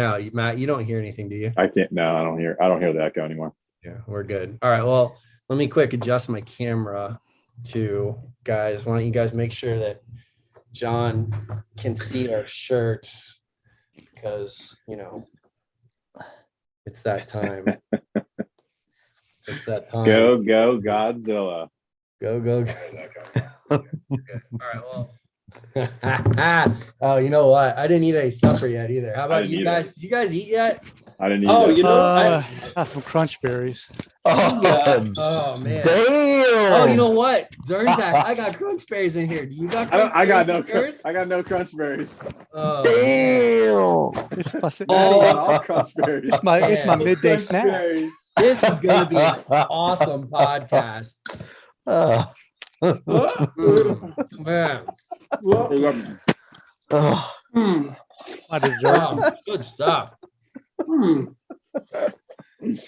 now. Matt, you don't hear anything, do you? I can't. No, I don't hear the echo anymore. Yeah, we're good. All right. Well, let me quick adjust my camera to guys. Why don't you guys make sure that John can see our shirts because it's that time. It's that time. Go Godzilla. Go. All right. Well. Oh, you know what? I didn't eat any supper yet either. How about you guys? Did you guys eat yet? I didn't eat. I got some crunch berries. Oh, yeah. Oh man. Damn. Oh, you know what? Zernzak, I got crunch berries in here. Do you got crunch I got no crunch berries. Oh, Damn. All crunch berries. It's my midday snack. Berries. This is gonna be an awesome podcast. Man. My dessert. Good stuff. I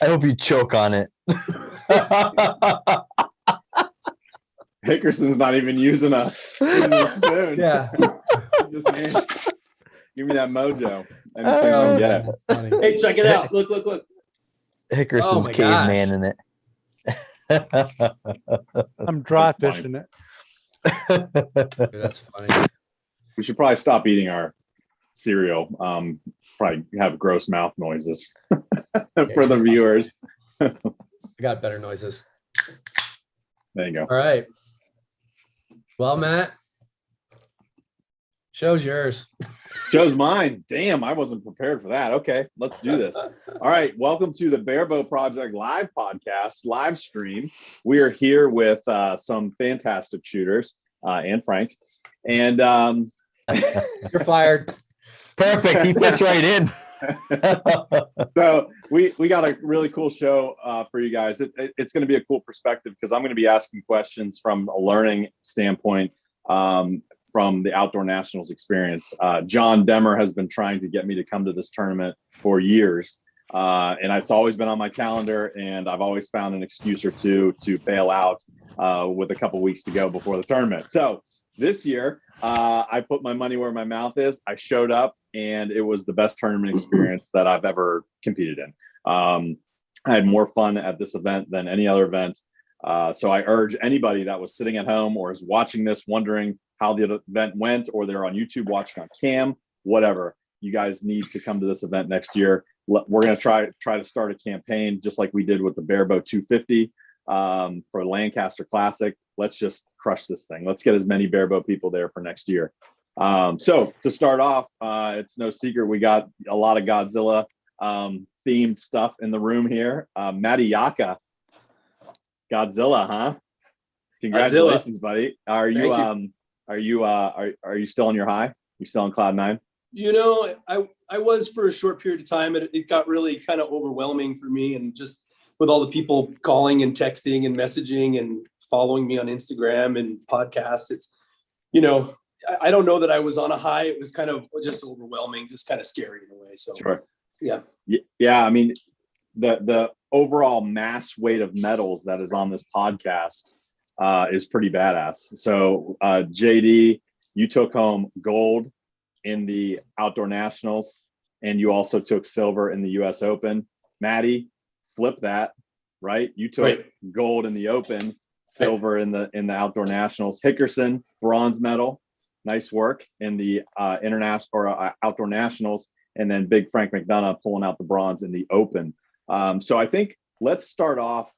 hope you choke on it. Hickerson's not even using a spoon. Yeah. Give me that mojo. Hey, check it out. Look. Hickerson's caveman in it. I'm dry fishing it. Dude, that's funny. We should probably stop eating our cereal. Probably have gross mouth noises for the viewers. I got better noises. There you go. All right. Well, Matt, show's yours. Show's mine. Damn, I wasn't prepared for that. Okay, let's do this. All right, welcome to the Barebow Project live podcast, live stream. We are here with some fantastic shooters, and Frank. And you're fired. Perfect. He fits right in. So we got a really cool show for you guys. It's going to be a cool perspective because I'm going to be asking questions from a learning standpoint from the Outdoor Nationals experience. John Demmer has been trying to get me to come to this tournament for years. And it's always been on my calendar, and I've always found an excuse or two to bail out with a couple weeks to go before the tournament. So this year, I put my money where my mouth is. I showed up, and it was the best tournament experience that I've ever competed in. I had more fun at this event than any other event. So I urge anybody that was sitting at home or is watching this wondering how the event went, or they're on YouTube watching on cam, whatever, you guys need to come to this event next year. We're going to try to start a campaign just like we did with the Barebow 250 for Lancaster Classic. Let's just crush this thing. Let's get as many Barebow people there for next year. So to start off, it's no secret we got a lot of Godzilla themed stuff in the room here. Matty Yaka, Godzilla, huh? Congratulations, buddy. Are you still on your high? You still on cloud nine? You know, I was for a short period of time. It got really kind of overwhelming for me, and just with all the people calling and texting and messaging and following me on Instagram and podcasts, it's, I don't know that I was on a high. It was kind of just overwhelming, just kind of scary in a way. So, sure. Yeah. I mean, the overall mass weight of medals that is on this podcast is pretty badass. So JD, you took home gold in the Outdoor Nationals, and you also took silver in the US Open. Maddie, flip that, right? You took gold in the Open, silver in the Outdoor Nationals. Hickerson, bronze medal. Nice work in the international or Outdoor Nationals, and then Big Frank McDonough pulling out the bronze in the Open. So I think let's start off,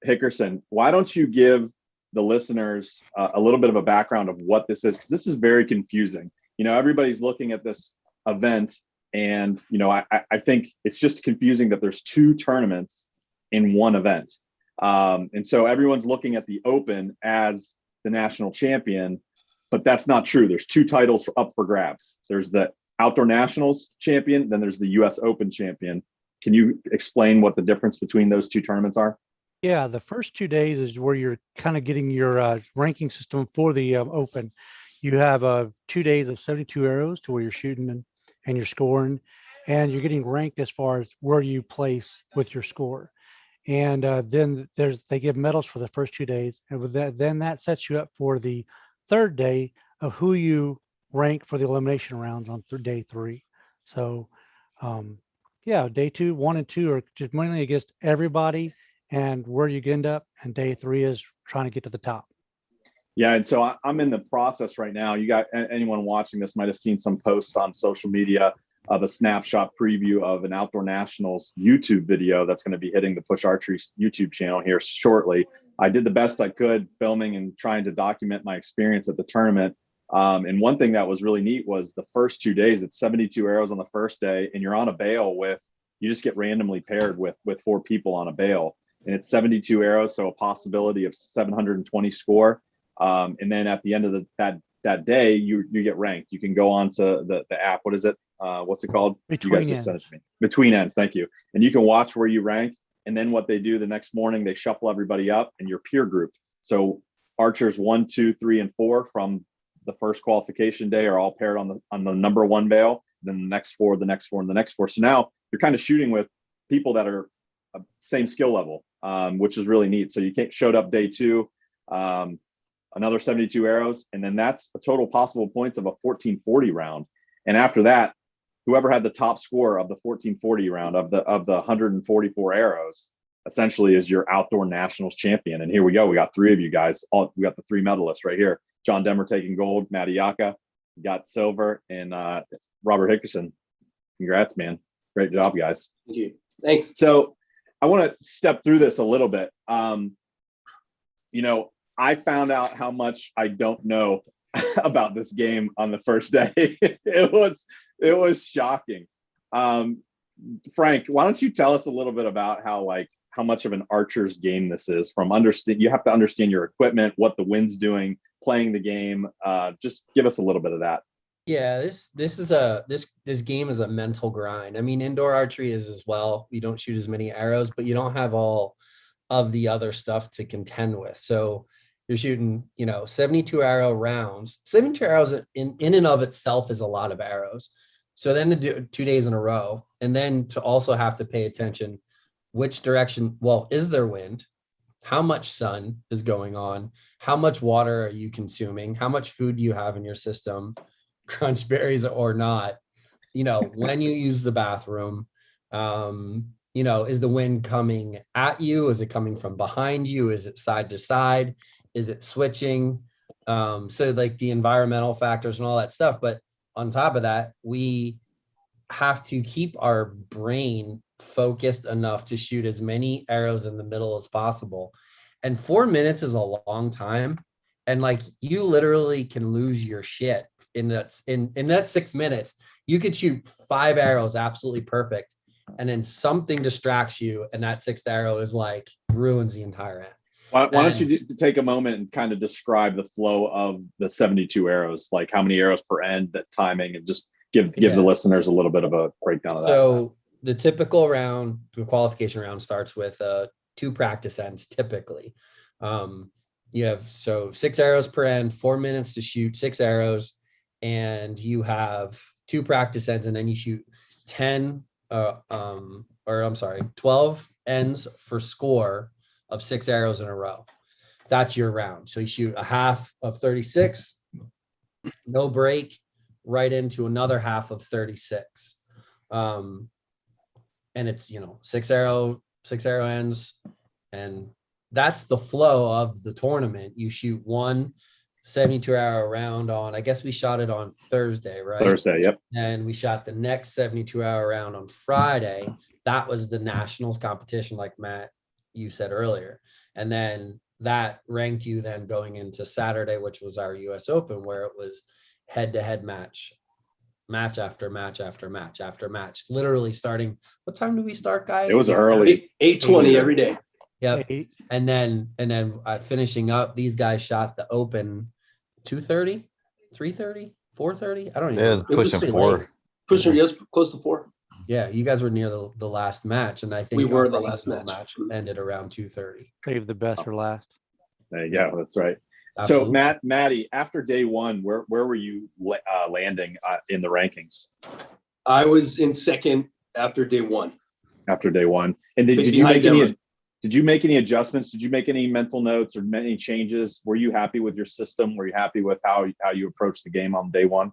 Hickerson. Why don't you give the listeners a little bit of a background of what this is? Because this is very confusing. Everybody's looking at this event, and I think it's just confusing that there's two tournaments in one event. And so everyone's looking at the Open as the national champion, but that's not true. There's two titles up for grabs. There's the Outdoor Nationals champion, then there's the US Open champion. Can you explain what the difference between those two tournaments are? Yeah, the first 2 days is where you're kind of getting your ranking system for the Open. You have 2 days of 72 arrows to where you're shooting and you're scoring, and you're getting ranked as far as where you place with your score. And then they give medals for the first 2 days, and with that, then that sets you up for the third day of who you rank for the elimination rounds on day 3. So, yeah, day 2, 1 and 2 are just mainly against everybody and where you end up. And day 3 is trying to get to the top. Yeah, and so I'm in the process right now. You got anyone watching this might have seen some posts on social media of a snapshot preview of an Outdoor Nationals YouTube video that's going to be hitting the Push Archery YouTube channel here shortly. I did the best I could filming and trying to document my experience at the tournament. And one thing that was really neat was the first 2 days, it's 72 arrows on the first day, and you're on a bale you just get randomly paired with 4 people on a bale. And it's 72 arrows, so a possibility of 720 score. And then at the end of that day, you get ranked. You can go on to the app. What is it? What's it called? Between you guys just sent it to me. Between Ends. Thank you. And you can watch where you rank. And then what they do the next morning, they shuffle everybody up and you're peer grouped. So archers 1, 2, 3, and 4 from the first qualification day are all paired on the number 1 bale. Then the next 4, the next 4, and the next 4. So now you're kind of shooting with people that are same skill level, which is really neat. So you showed up day 2. Another 72 arrows, and then that's a total possible points of a 1440 round. And after that, whoever had the top score of the 1440 round of the 144 arrows essentially is your Outdoor Nationals champion. And here we go. We got 3 of you guys. We got the 3 medalists right here. John Demmer taking gold, Matty Yaka got silver, and Robert Hickerson. Congrats, man. Great job, guys. Thank you. Thanks. So I want to step through this a little bit. I found out how much I don't know about this game on the first day. It was shocking. Frank, why don't you tell us a little bit about how much of an archer's game this is? You have to understand your equipment, what the wind's doing, playing the game. Just give us a little bit of that. Yeah, this game is a mental grind. I mean, indoor archery is as well. You don't shoot as many arrows, but you don't have all of the other stuff to contend with. So you're shooting, 72 arrow rounds. 72 arrows in and of itself is a lot of arrows. So then to do 2 days in a row, and then to also have to pay attention, which direction, is there wind? How much sun is going on? How much water are you consuming? How much food do you have in your system? Crunch berries or not? When you use the bathroom, is the wind coming at you? Is it coming from behind you? Is it side to side? Is it switching? So like the environmental factors and all that stuff. But on top of that, we have to keep our brain focused enough to shoot as many arrows in the middle as possible. And 4 minutes is a long time. And you literally can lose your shit in that 6 minutes. You could shoot 5 arrows absolutely perfect, and then something distracts you, and that 6th arrow is ruins the entire end. Why don't you take a moment and kind of describe the flow of the 72 arrows, like how many arrows per end, that timing, and just give the listeners a little bit of a breakdown of that. So the typical round, the qualification round, starts with 2 practice ends typically. You have 6 arrows per end, 4 minutes to shoot 6 arrows, and you have 2 practice ends, and then you shoot 12 ends for score of 6 arrows in a row. That's your round. So you shoot a half of 36, no break, right into another half of 36. And it's, 6 arrow ends, and that's the flow of the tournament. You shoot 1 72-arrow round on, I guess we shot it on Thursday, right? Thursday, yep. And we shot the next 72-hour round on Friday. That was the nationals competition, like Matt, you said earlier. And then that ranked you then going into Saturday, which was our US Open, where it was head-to-head match after match after match after match, literally starting. What time do we start, guys? It was early. 8:20 every day. Yep. And then finishing up, these guys shot the Open 2:30, 3:30, 4:30. I don't even know. It was pushing 4. Yes, close to 4. Yeah, you guys were near the last match, and I think we were the last match. Ended around 2:30. Save the best for last. There you go. That's right. Absolutely. So Matty, after day 1, where were you landing in the rankings? I was in second after day 1. After day 1, and did you make any adjustments? Did you make any mental notes or any changes? Were you happy with your system? Were you happy with how you approached the game on day 1?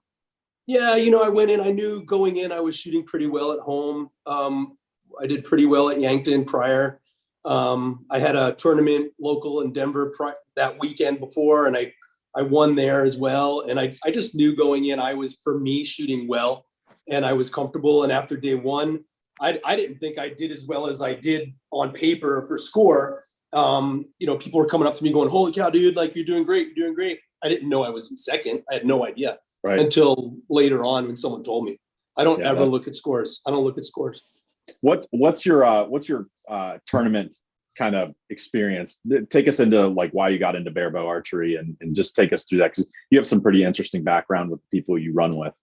Yeah, I went in, I knew going in, I was shooting pretty well at home. I did pretty well at Yankton prior. I had a tournament local in Denver that weekend before, and I won there as well. And I just knew going in, I was, for me, shooting well, and I was comfortable. And after day one, I didn't think I did as well as I did on paper for score. People were coming up to me going, "Holy cow, dude, like, you're doing great, you're doing great." I didn't know I was in second. I had no idea until later on when someone told me. I don't ever look at scores. I don't look at scores. What's your tournament kind of experience? Take us into like why you got into barebow archery and just take us through that, because you have some pretty interesting background with the people you run with.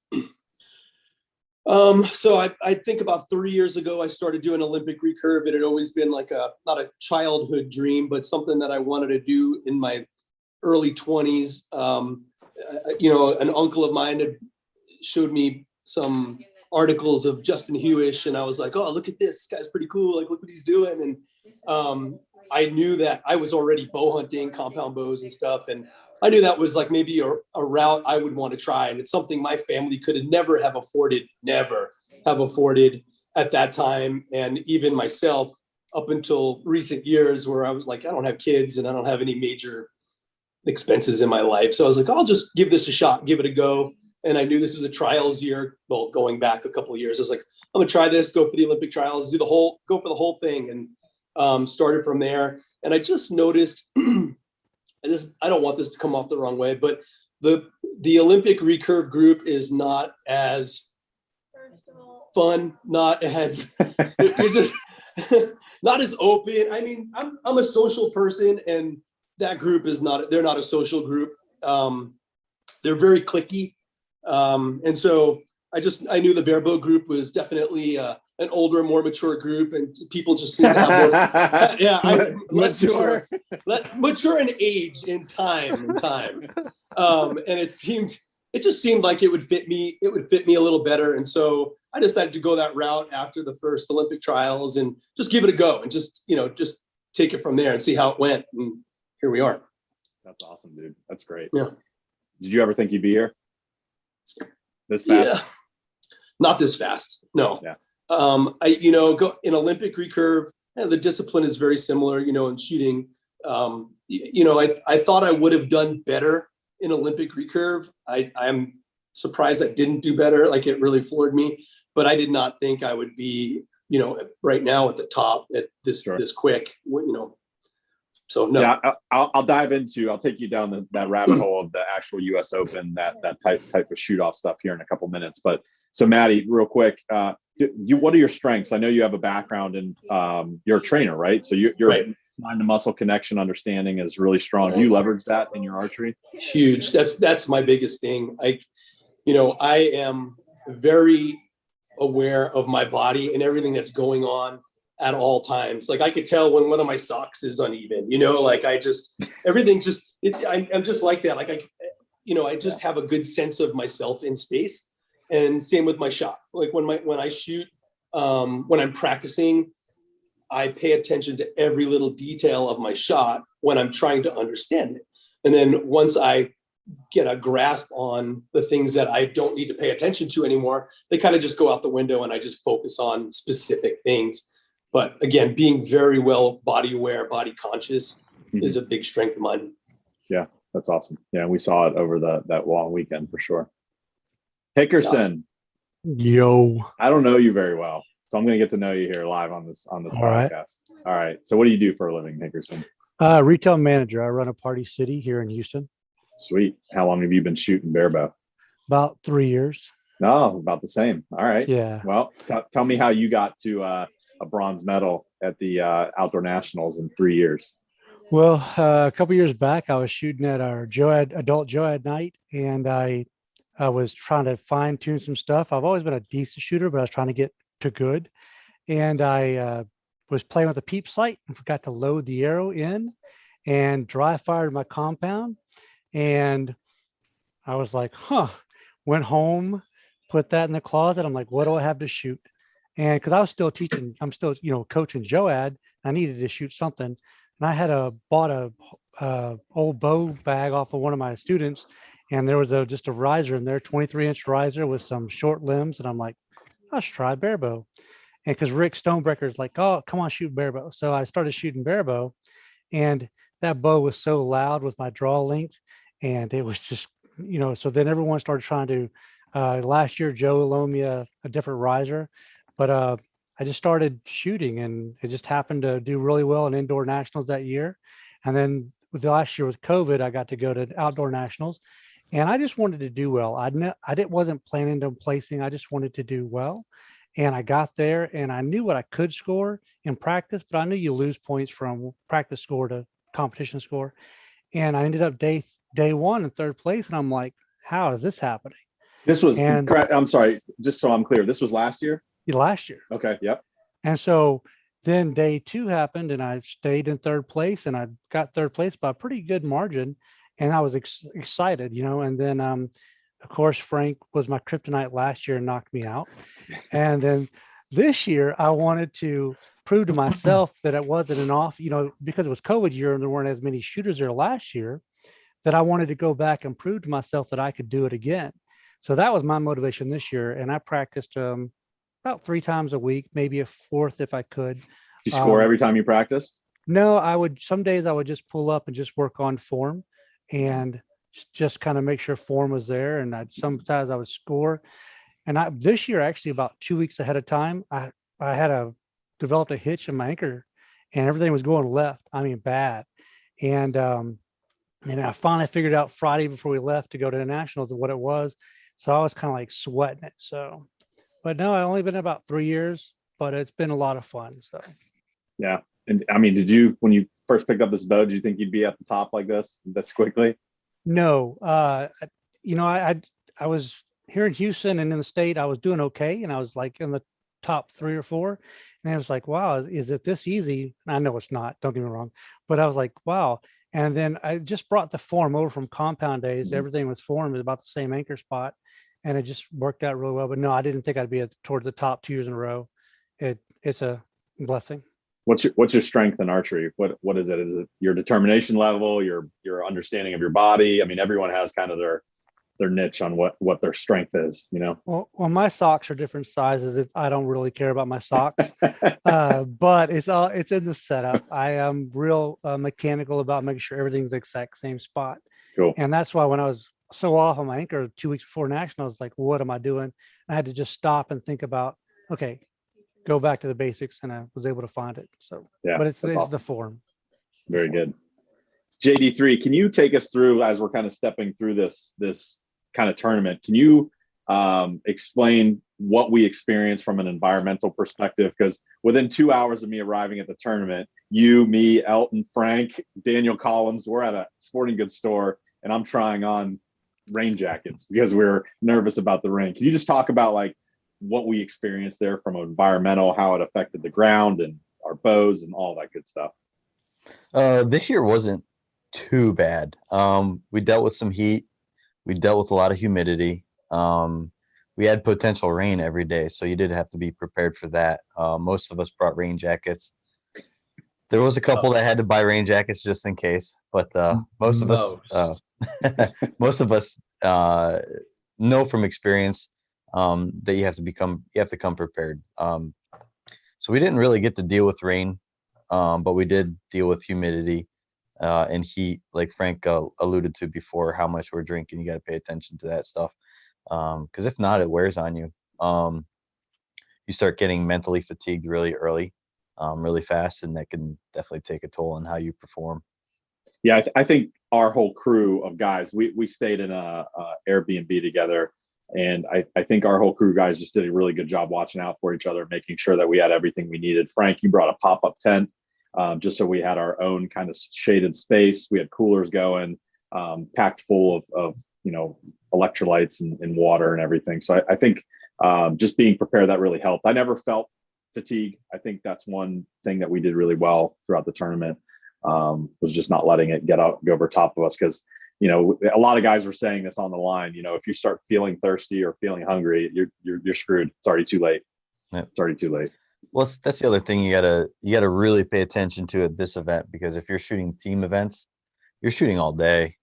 So I think about 3 years ago, I started doing Olympic recurve. It had always been like not a childhood dream, but something that I wanted to do in my early 20s. An uncle of mine had showed me some articles of Justin Hewish, and I was like, "Oh, look at this guy's pretty cool. Like, look what he's doing." And I knew that I was already bow hunting, compound bows and stuff, and I knew that was like maybe a route I would want to try. And it's something my family could have never have afforded at that time. And even myself, up until recent years, where I was like, I don't have kids and I don't have any major expenses in my life. So I was like, I'll just give this a shot, give it a go. And I knew this was a trials year. Well, going back a couple of years, I was like, I'm gonna try this, go for the Olympic trials, go for the whole thing. And started from there. And I just noticed, I don't want this to come off the wrong way, but the Olympic recurve group is not as fun, not as you're just not as open. I mean, I'm a social person, and that group is not. They're not a social group. They're very cliquey, and so I knew the barebow group was definitely an older, more mature group, and people just seem to have more, mature in age, in time, and it just seemed like it would fit me a little better, and so I decided to go that route after the first Olympic trials and just give it a go and just take it from there and see how it went, and here we are. That's awesome, dude. That's great. Yeah. Did you ever think you'd be here this fast? Yeah. Not this fast. No. Yeah. Go in Olympic recurve, the discipline is very similar, in shooting. I thought I would have done better in Olympic recurve. I'm surprised I didn't do better. Like, it really floored me, but I did not think I would be, right now at the top at this quick, So no. Yeah, I'll take you down that rabbit hole of the actual U.S. Open, that type of shoot off stuff here in a couple minutes. But so Maddie, real quick, what are your strengths? I know you have a background in you're a trainer, right? So your mind to muscle connection understanding is really strong. Do you leverage that in your archery? Huge. That's my biggest thing. I am very aware of my body and everything that's going on at all times. Like, I could tell when one of my socks is uneven, everything just, I'm just like that. Like, I just have a good sense of myself in space, and same with my shot. Like, when I shoot, when I'm practicing, I pay attention to every little detail of my shot when I'm trying to understand it. And then once I get a grasp on the things that I don't need to pay attention to anymore, they kind of just go out the window, and I just focus on specific things. But again, being very well body aware, body conscious is a big strength of mine. Yeah, that's awesome. Yeah, we saw it over that long weekend for sure. Hickerson. Yo. I don't know you very well, so I'm going to get to know you here live on this podcast. All right. So what do you do for a living, Hickerson? Retail manager. I run a Party City here in Houston. Sweet. How long have you been shooting barebow? About 3 years. No, about the same. All right. Yeah. Well, tell me how you got to a bronze medal at the Outdoor Nationals in 3 years. Well, a couple years back, I was shooting at our adult Joad night, and I was trying to fine tune some stuff. I've always been a decent shooter, but I was trying to get to good. And I was playing with a peep sight and forgot to load the arrow in, and dry fired my compound. And I was like, went home, put that in the closet. I'm like, what do I have to shoot? And because I was still teaching, I'm still, coaching Joad. I needed to shoot something. And I had bought a old bow bag off of one of my students, and there was just a riser in there, 23-inch riser with some short limbs. And I'm like, let's try barebow. And because Rick Stonebreaker is like, oh, come on, shoot barebow. So I started shooting barebow, and that bow was so loud with my draw length. And it was just, so then everyone started trying to, last year, Joe loaned me a different riser, but I just started shooting, and it just happened to do really well in indoor nationals that year. And then with the last year with COVID, I got to go to outdoor nationals, and I just wanted to do well. Wasn't planning on placing. I just wanted to do well. And I got there, and I knew what I could score in practice, but I knew you lose points from practice score to competition score. And I ended up day one in third place. And I'm like, how is this happening? This was, I'm sorry, just so I'm clear, this was last year? Last year. Okay. Yep. And so then day two happened, and I stayed in third place, and I got third place by a pretty good margin. And I was excited, and then, of course, Frank was my kryptonite last year and knocked me out. And then this year I wanted to prove to myself that it wasn't because it was COVID year and there weren't as many shooters there last year, that I wanted to go back and prove to myself that I could do it again. So that was my motivation this year. And I practiced about 3 times a week, maybe a fourth if I could. Did you score every time you practiced? No, some days I would just pull up and just work on form and just kind of make sure form was there. And sometimes I would score. And this year, actually, about 2 weeks ahead of time, I had developed a hitch in my anchor, and everything was going left. I mean, bad. And I finally figured out Friday before we left to go to the nationals what it was. So I was kind of like sweating it. So, but no, I've only been about 3 years, but it's been a lot of fun. So, yeah. And I mean, when you first picked up this bow, did you think you'd be at the top like this quickly? No, I was here in Houston and in the state, I was doing okay. And I was like in the top 3 or 4. And I was like, wow, is it this easy? I know it's not, don't get me wrong, but I was like, wow. And then I just brought the form over from compound days. Everything was formed about the same anchor spot, and it just worked out really well. But no, I didn't think I'd be towards the top 2 years in a row. It's a blessing. What's your strength in archery? What is it? Is it your determination level, your understanding of your body? I mean, everyone has kind of their niche on what their strength is, Well, my socks are different sizes. I don't really care about my socks, but it's in the setup. I am real mechanical about making sure everything's the exact same spot. Cool. And that's why when I was so off on my anchor 2 weeks before national, I was like, what am I doing? I had to just stop and think about, okay, go back to the basics, and I was able to find it. So, yeah, but it's awesome. The form. Very good. JD3, can you take us through, as we're kind of stepping through this kind of tournament, can you explain what we experienced from an environmental perspective? Because within 2 hours of me arriving at the tournament, you, me, Elton, Frank, Daniel Collins, we're at a sporting goods store, and I'm trying on rain jackets because we're nervous about the rain. Can you just talk about like what we experienced there from environmental, how it affected the ground and our bows and all that good stuff? This year wasn't too bad. We dealt with some heat. We dealt with a lot of humidity. We had potential rain every day, so you did have to be prepared for that. Most of us brought rain jackets. There was a couple that had to buy rain jackets just in case, but most of us know from experience that you have to come prepared. So we didn't really get to deal with rain, but we did deal with humidity and heat, like Frank alluded to before. How much we're drinking, you got to pay attention to that stuff, because if not, it wears on you. You start getting mentally fatigued really early, really fast, and that can definitely take a toll on how you perform. Yeah, I think our whole crew of guys, we stayed in a Airbnb together, and I think our whole crew guys just did a really good job watching out for each other, making sure that we had everything we needed. Frank, you brought a pop-up tent, just so we had our own kind of shaded space. We had coolers going, packed full of electrolytes and water and everything. So I think just being prepared, that really helped. I never felt fatigue. I think that's one thing that we did really well throughout the tournament, was just not letting it go over top of us. Because a lot of guys were saying this on the line. If you start feeling thirsty or feeling hungry, you're screwed. It's already too late. Yeah. It's already too late. Well, that's the other thing you gotta really pay attention to at this event, because if you're shooting team events, you're shooting all day.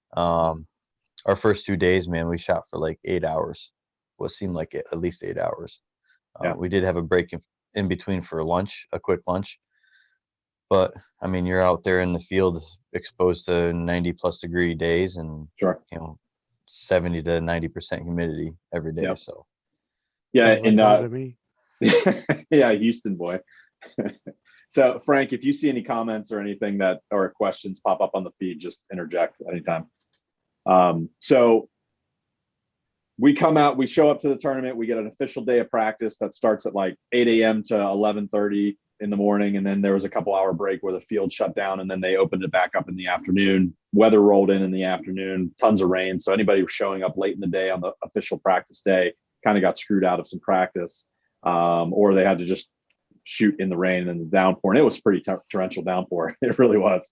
our first 2 days, man, we shot for like 8 hours. What seemed like at least 8 hours. Yeah. We did have a break in between for lunch, a quick lunch. But I mean, you're out there in the field exposed to 90+ degree days and, Sure. 70 to 90% humidity every day. Yep. So Yeah. Sounds like fun to me. Yeah, Houston boy. So Frank, if you see any comments or anything or questions pop up on the feed, just interject anytime. So we come out, we show up to the tournament, we get an official day of practice that starts at like 8 a.m. to 11:30 in the morning. And then there was a couple hour break where the field shut down and then they opened it back up in the afternoon. Weather rolled in the afternoon, tons of rain. So anybody who was showing up late in the day on the official practice day kind of got screwed out of some practice, or they had to just shoot in the rain and the downpour. And it was pretty torrential downpour. It really was.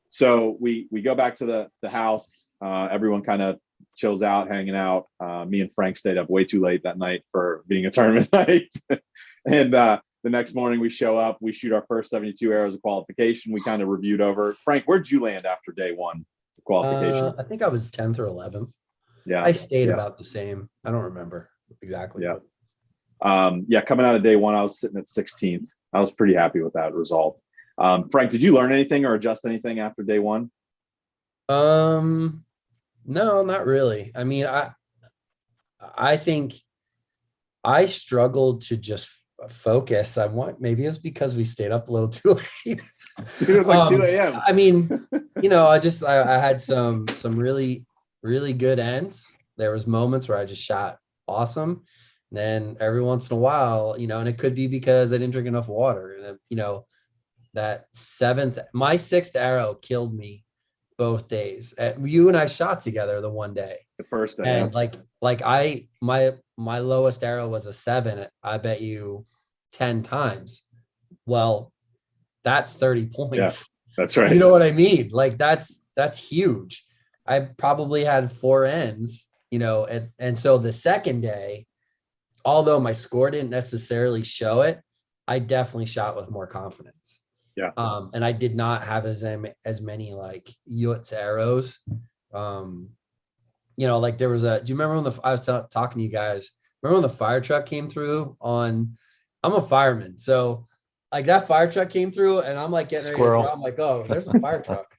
So we go back to the house. Everyone kind of chills out, hanging out. Me and Frank stayed up way too late that night for being a tournament night. And the next morning we show up, we shoot our first 72 arrows of qualification. We kind of reviewed over. Frank, where'd you land after day one of qualification? I think I was 10th or 11th. Yeah. I stayed about the same. I don't remember exactly. Yeah. Coming out of day one, I was sitting at 16th. I was pretty happy with that result. Frank, did you learn anything or adjust anything after day one? No, not really. I mean, I think I struggled to just focus. Maybe it's because we stayed up a little too late. It was like 2 a.m. I mean, I had some really, really good ends. There was moments where I just shot awesome. And then every once in a while, and it could be because I didn't drink enough water. And, my sixth arrow killed me both days. You and I shot together the one day. The first day. And my lowest arrow was a 7. I bet you 10 times. Well, that's 30 points. Yeah, that's right. You know what I mean? Like that's huge. I probably had 4 ends, and so the second day, although my score didn't necessarily show it, I definitely shot with more confidence. Yeah. And I did not have as many like Yutz arrows. Like there was do you remember when I was talking to you guys, remember when the fire truck came through I'm a fireman. So like that fire truck came through and I'm like getting ready to draw. I'm like, oh, there's a fire truck.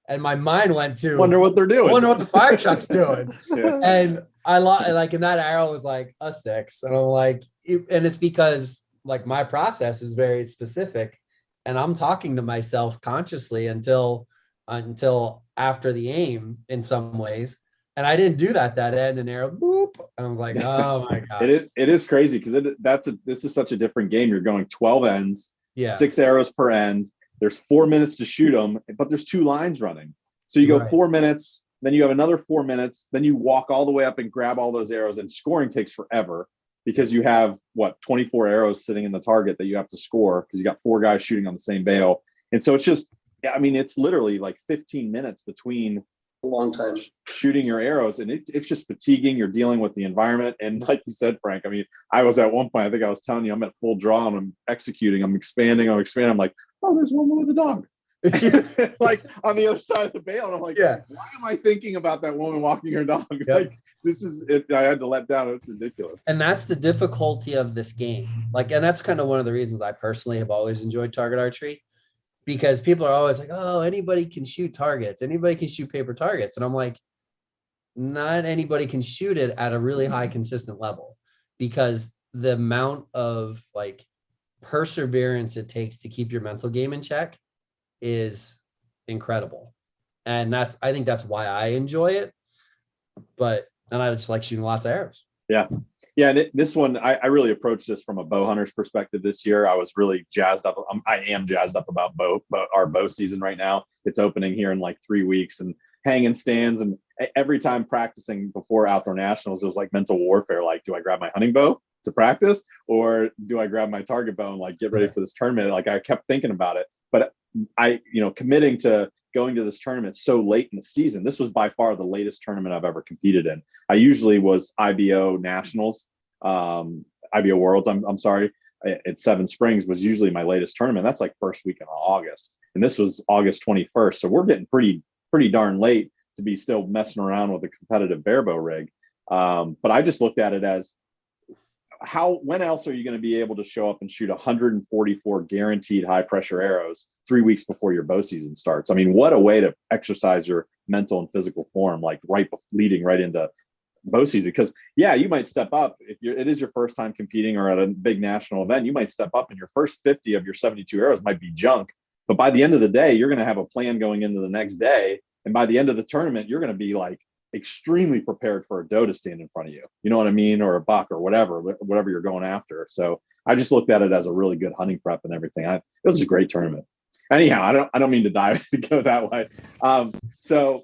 And my mind went to wonder what they're doing. Wonder what the fire truck's doing. Yeah. And I like, and that arrow was like a 6. And I'm like, and it's because like my process is very specific and I'm talking to myself consciously until after the aim in some ways. And I didn't do that end and arrow, boop. And I was like, oh my God. It is crazy because this is such a different game. You're going 12 ends, 6 arrows per end. There's 4 minutes to shoot them, but there's 2 lines running. So you go 4 minutes, then you have another 4 minutes, then you walk all the way up and grab all those arrows, and scoring takes forever because you have 24 arrows sitting in the target that you have to score because you got 4 guys shooting on the same bail. And so it's literally like 15 minutes between a long time shooting your arrows, and it's just fatiguing. You're dealing with the environment, and like you said, Frank, I mean, I was at one point, I think I was telling you, I'm at full draw and I'm executing, I'm expanding. I'm like, oh, there's one with a dog like on the other side of the bail, and I'm like, why am I thinking about that woman walking her dog? Like this is it. I had to let down. It's ridiculous. And that's the difficulty of this game. Like, and that's kind of one of the reasons I personally have always enjoyed target archery, because people are always like, oh, anybody can shoot targets. Anybody can shoot paper targets. And I'm like, not anybody can shoot it at a really high consistent level, because the amount of like perseverance it takes to keep your mental game in check is incredible. And I think that's why I enjoy it. And I just like shooting lots of arrows. Yeah. Yeah. This one, I really approached this from a bow hunter's perspective this year. I was really jazzed up. I am jazzed up about our bow season right now. It's opening here in like 3 weeks, and hanging stands. And every time practicing before outdoor nationals, it was like mental warfare. Like, do I grab my hunting bow to practice, or do I grab my target bow and like get ready for this tournament? Like I kept thinking about it, but committing to going to this tournament so late in the season. This was by far the latest tournament I've ever competed in. I usually was IBO nationals, IBO worlds. I'm sorry. At Seven Springs was usually my latest tournament. That's like first week in August. And this was August 21st. So we're getting pretty darn late to be still messing around with a competitive barebow rig. But I just looked at it as when else are you going to be able to show up and shoot 144 guaranteed high pressure arrows 3 weeks before your bow season starts? I mean, what a way to exercise your mental and physical form, like leading right into bow season. Because yeah, you might step up if it is your first time competing or at a big national event. You might step up and your first 50 of your 72 arrows might be junk, but by the end of the day, you're going to have a plan going into the next day, and by the end of the tournament, you're going to be like extremely prepared for a doe to stand in front of you. You know what I mean? Or a buck or whatever you're going after. So I just looked at it as a really good hunting prep and everything. It was a great tournament. Anyhow, I don't mean to go that way. So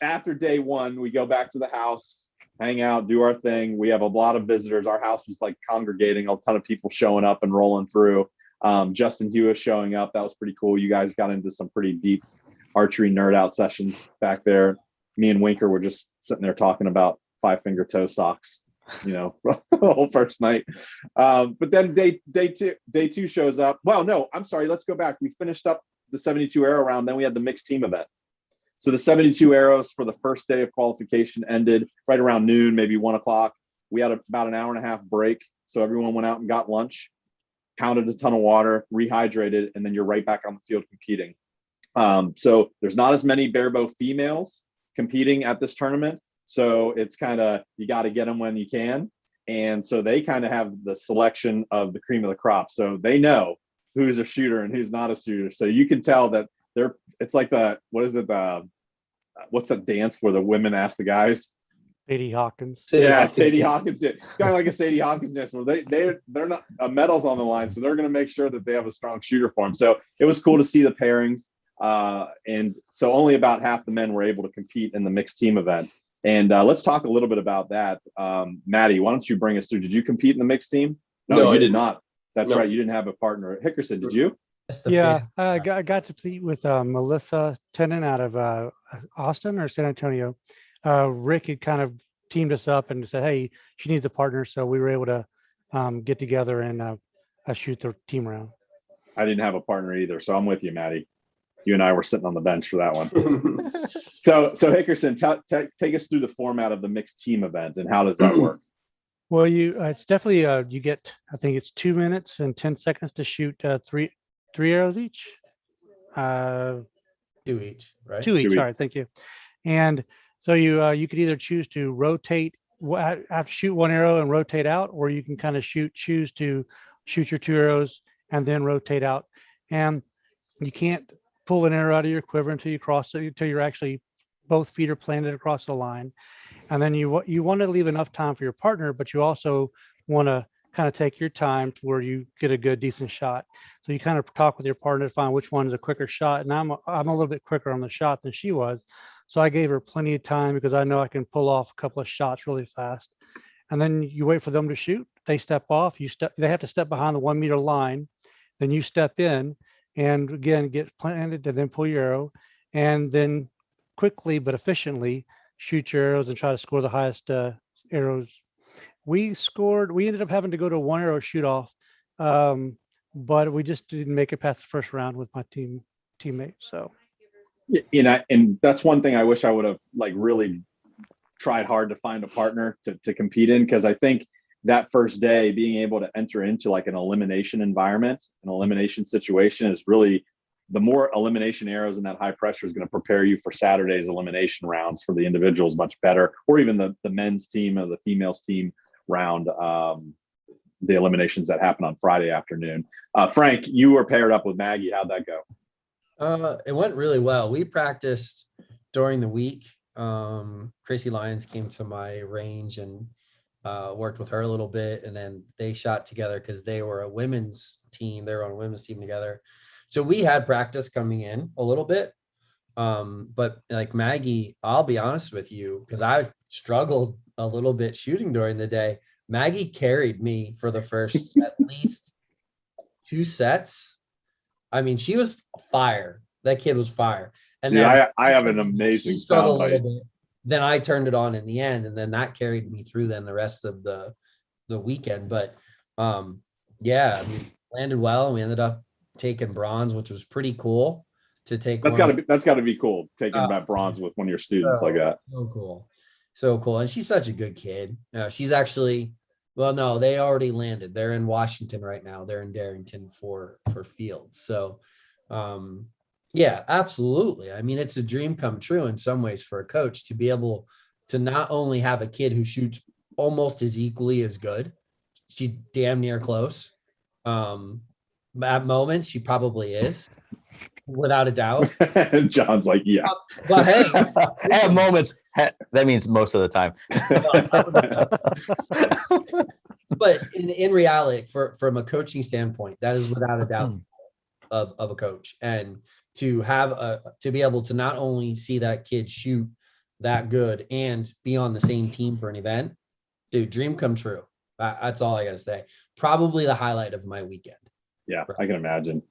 after day one, we go back to the house, hang out, do our thing. We have a lot of visitors. Our house was like congregating, a ton of people showing up and rolling through. Justin Hewitt showing up. That was pretty cool. You guys got into some pretty deep archery nerd out sessions back there. Me and Winker were just sitting there talking about 5-finger toe socks, the whole first night. But then day two shows up. Well, no, I'm sorry. Let's go back. We finished up the 72 arrow round. Then we had the mixed team event. So the 72 arrows for the first day of qualification ended right around noon, maybe 1 o'clock. We had about an hour and a half break. So everyone went out and got lunch, pounded a ton of water, rehydrated, and then you're right back on the field competing. So there's not as many barebow females competing at this tournament. So it's kind of, you got to get them when you can. And so they kind of have the selection of the cream of the crop. So they know who's a shooter and who's not a shooter. So you can tell that it's like what's the dance where the women ask the guys? Sadie Hawkins. Sadie Hawkins. It's kind of like a Sadie Hawkins dance where they're not medals on the line. So they're going to make sure that they have a strong shooter for them. So it was cool to see the pairings. And so only about half the men were able to compete in the mixed team event. And let's talk a little bit about that. Maddie, why don't you bring us through? Did you compete in the mixed team? No, you did not. That's right. You didn't have a partner. Hickerson, did you? Yeah, I got to compete with Melissa Tennant out of Austin or San Antonio. Rick had kind of teamed us up and said, hey, she needs a partner. So we were able to get together and shoot the team round. I didn't have a partner either. So I'm with you, Maddie. You and I were sitting on the bench for that one. So Hickerson, take us through the format of the mixed team event and how does that work? Well, it's definitely you get, I think it's 2 minutes and 10 seconds to shoot three arrows each. 2 each, right? 2 each. 2 each. All right, thank you. And so you could either choose to rotate, have to shoot 1 arrow and rotate out, or you can kind of choose to shoot your 2 arrows and then rotate out. And you can't pull an arrow out of your quiver until you're actually both feet are planted across the line. And then you want to leave enough time for your partner, but you also want to kind of take your time to where you get a good, decent shot. So you kind of talk with your partner to find which one is a quicker shot. And I'm a little bit quicker on the shot than she was. So I gave her plenty of time because I know I can pull off a couple of shots really fast. And then you wait for them to shoot. They step off. They have to step behind the 1 meter line. Then you step in and again, get planted and then pull your arrow and then quickly but efficiently shoot your arrows and try to score the highest arrows. We ended up having to go to 1 arrow shoot off, but we just didn't make it past the first round with my teammate. So, and that's one thing I wish I would have really tried hard to find a partner to compete in, because I think that first day being able to enter into an elimination environment, an elimination situation is really, the more elimination arrows in that high pressure is going to prepare you for Saturday's elimination rounds for the individuals much better, or even the men's team or the females team round, the eliminations that happen on Friday afternoon. Frank, you were paired up with Maggie. How'd that go? It went really well. We practiced during the week. Tracy Lyons came to my range and worked with her a little bit, and then they shot together because they were a women's team. They were on a women's team together. So we had practice coming in a little bit. But Maggie, I'll be honest with you, because I struggled a little bit shooting during the day. Maggie carried me for the first at least 2 sets. I mean, she was fire. That kid was fire. And then I have an amazing struggle a little bit. Then I turned it on in the end, and then that carried me through then the rest of the weekend. But yeah, we landed well, and we ended up taking bronze, which was pretty cool. to take. That's got to be cool. Taking back bronze with one of your students like that. So cool. So cool. And she's such a good kid. She's actually, well, no, they already landed. They're in Washington right now. They're in Darrington for fields. So, yeah, absolutely. I mean, it's a dream come true in some ways for a coach to be able to not only have a kid who shoots almost as equally as good. She's damn near close. At moments, she probably is, without a doubt. John's like, yeah. But hey, at moments, that means most of the time. But in reality, from a coaching standpoint, that is without a doubt of a coach. And to be able to not only see that kid shoot that good and be on the same team for an event, dude, dream come true. That's all I gotta say. Probably the highlight of my weekend. Yeah, I can imagine.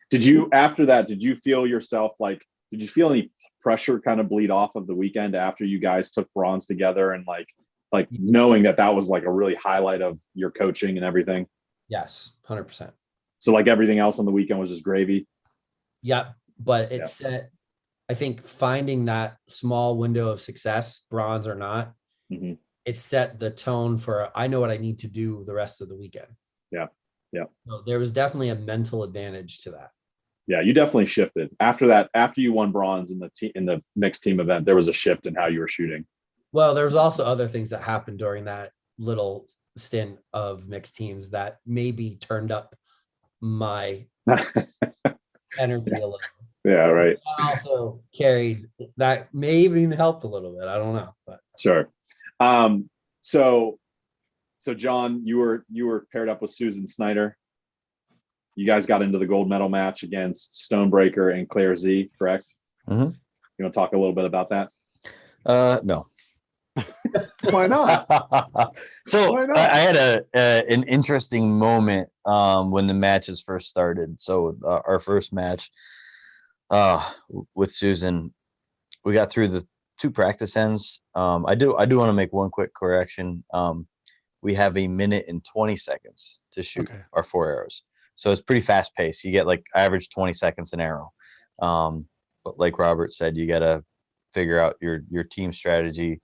After that, did you feel yourself like, did you feel any pressure kind of bleed off of the weekend after you guys took bronze together and like knowing that was like a really highlight of your coaching and everything? Yes, 100%. So like everything else on the weekend was just gravy? Yep. But it set, I think finding that small window of success, bronze or not, it set the tone for, I know what I need to do the rest of the weekend. Yeah. Yeah. So there was definitely a mental advantage to that. Yeah, you definitely shifted after that. After you won bronze in the mixed team event, there was a shift in how you were shooting. Well, there's also other things that happened during that little stint of mixed teams that maybe turned up my energy a little. Yeah, right. I also carried that, may even helped a little bit. I don't know, but sure. So John, you were paired up with Susan Snyder. You guys got into the gold medal match against Stonebreaker and Claire Z, correct? Mm-hmm. You want to talk a little bit about that? No. Why not? So Why not? I had an interesting moment when the matches first started. So our first match with Susan, we got through the 2 practice ends. I do want to make one quick correction. We have 1 minute and 20 seconds to shoot our 4 arrows. So it's pretty fast paced. You get like average 20 seconds an arrow. But like Robert said, you got to figure out your team strategy.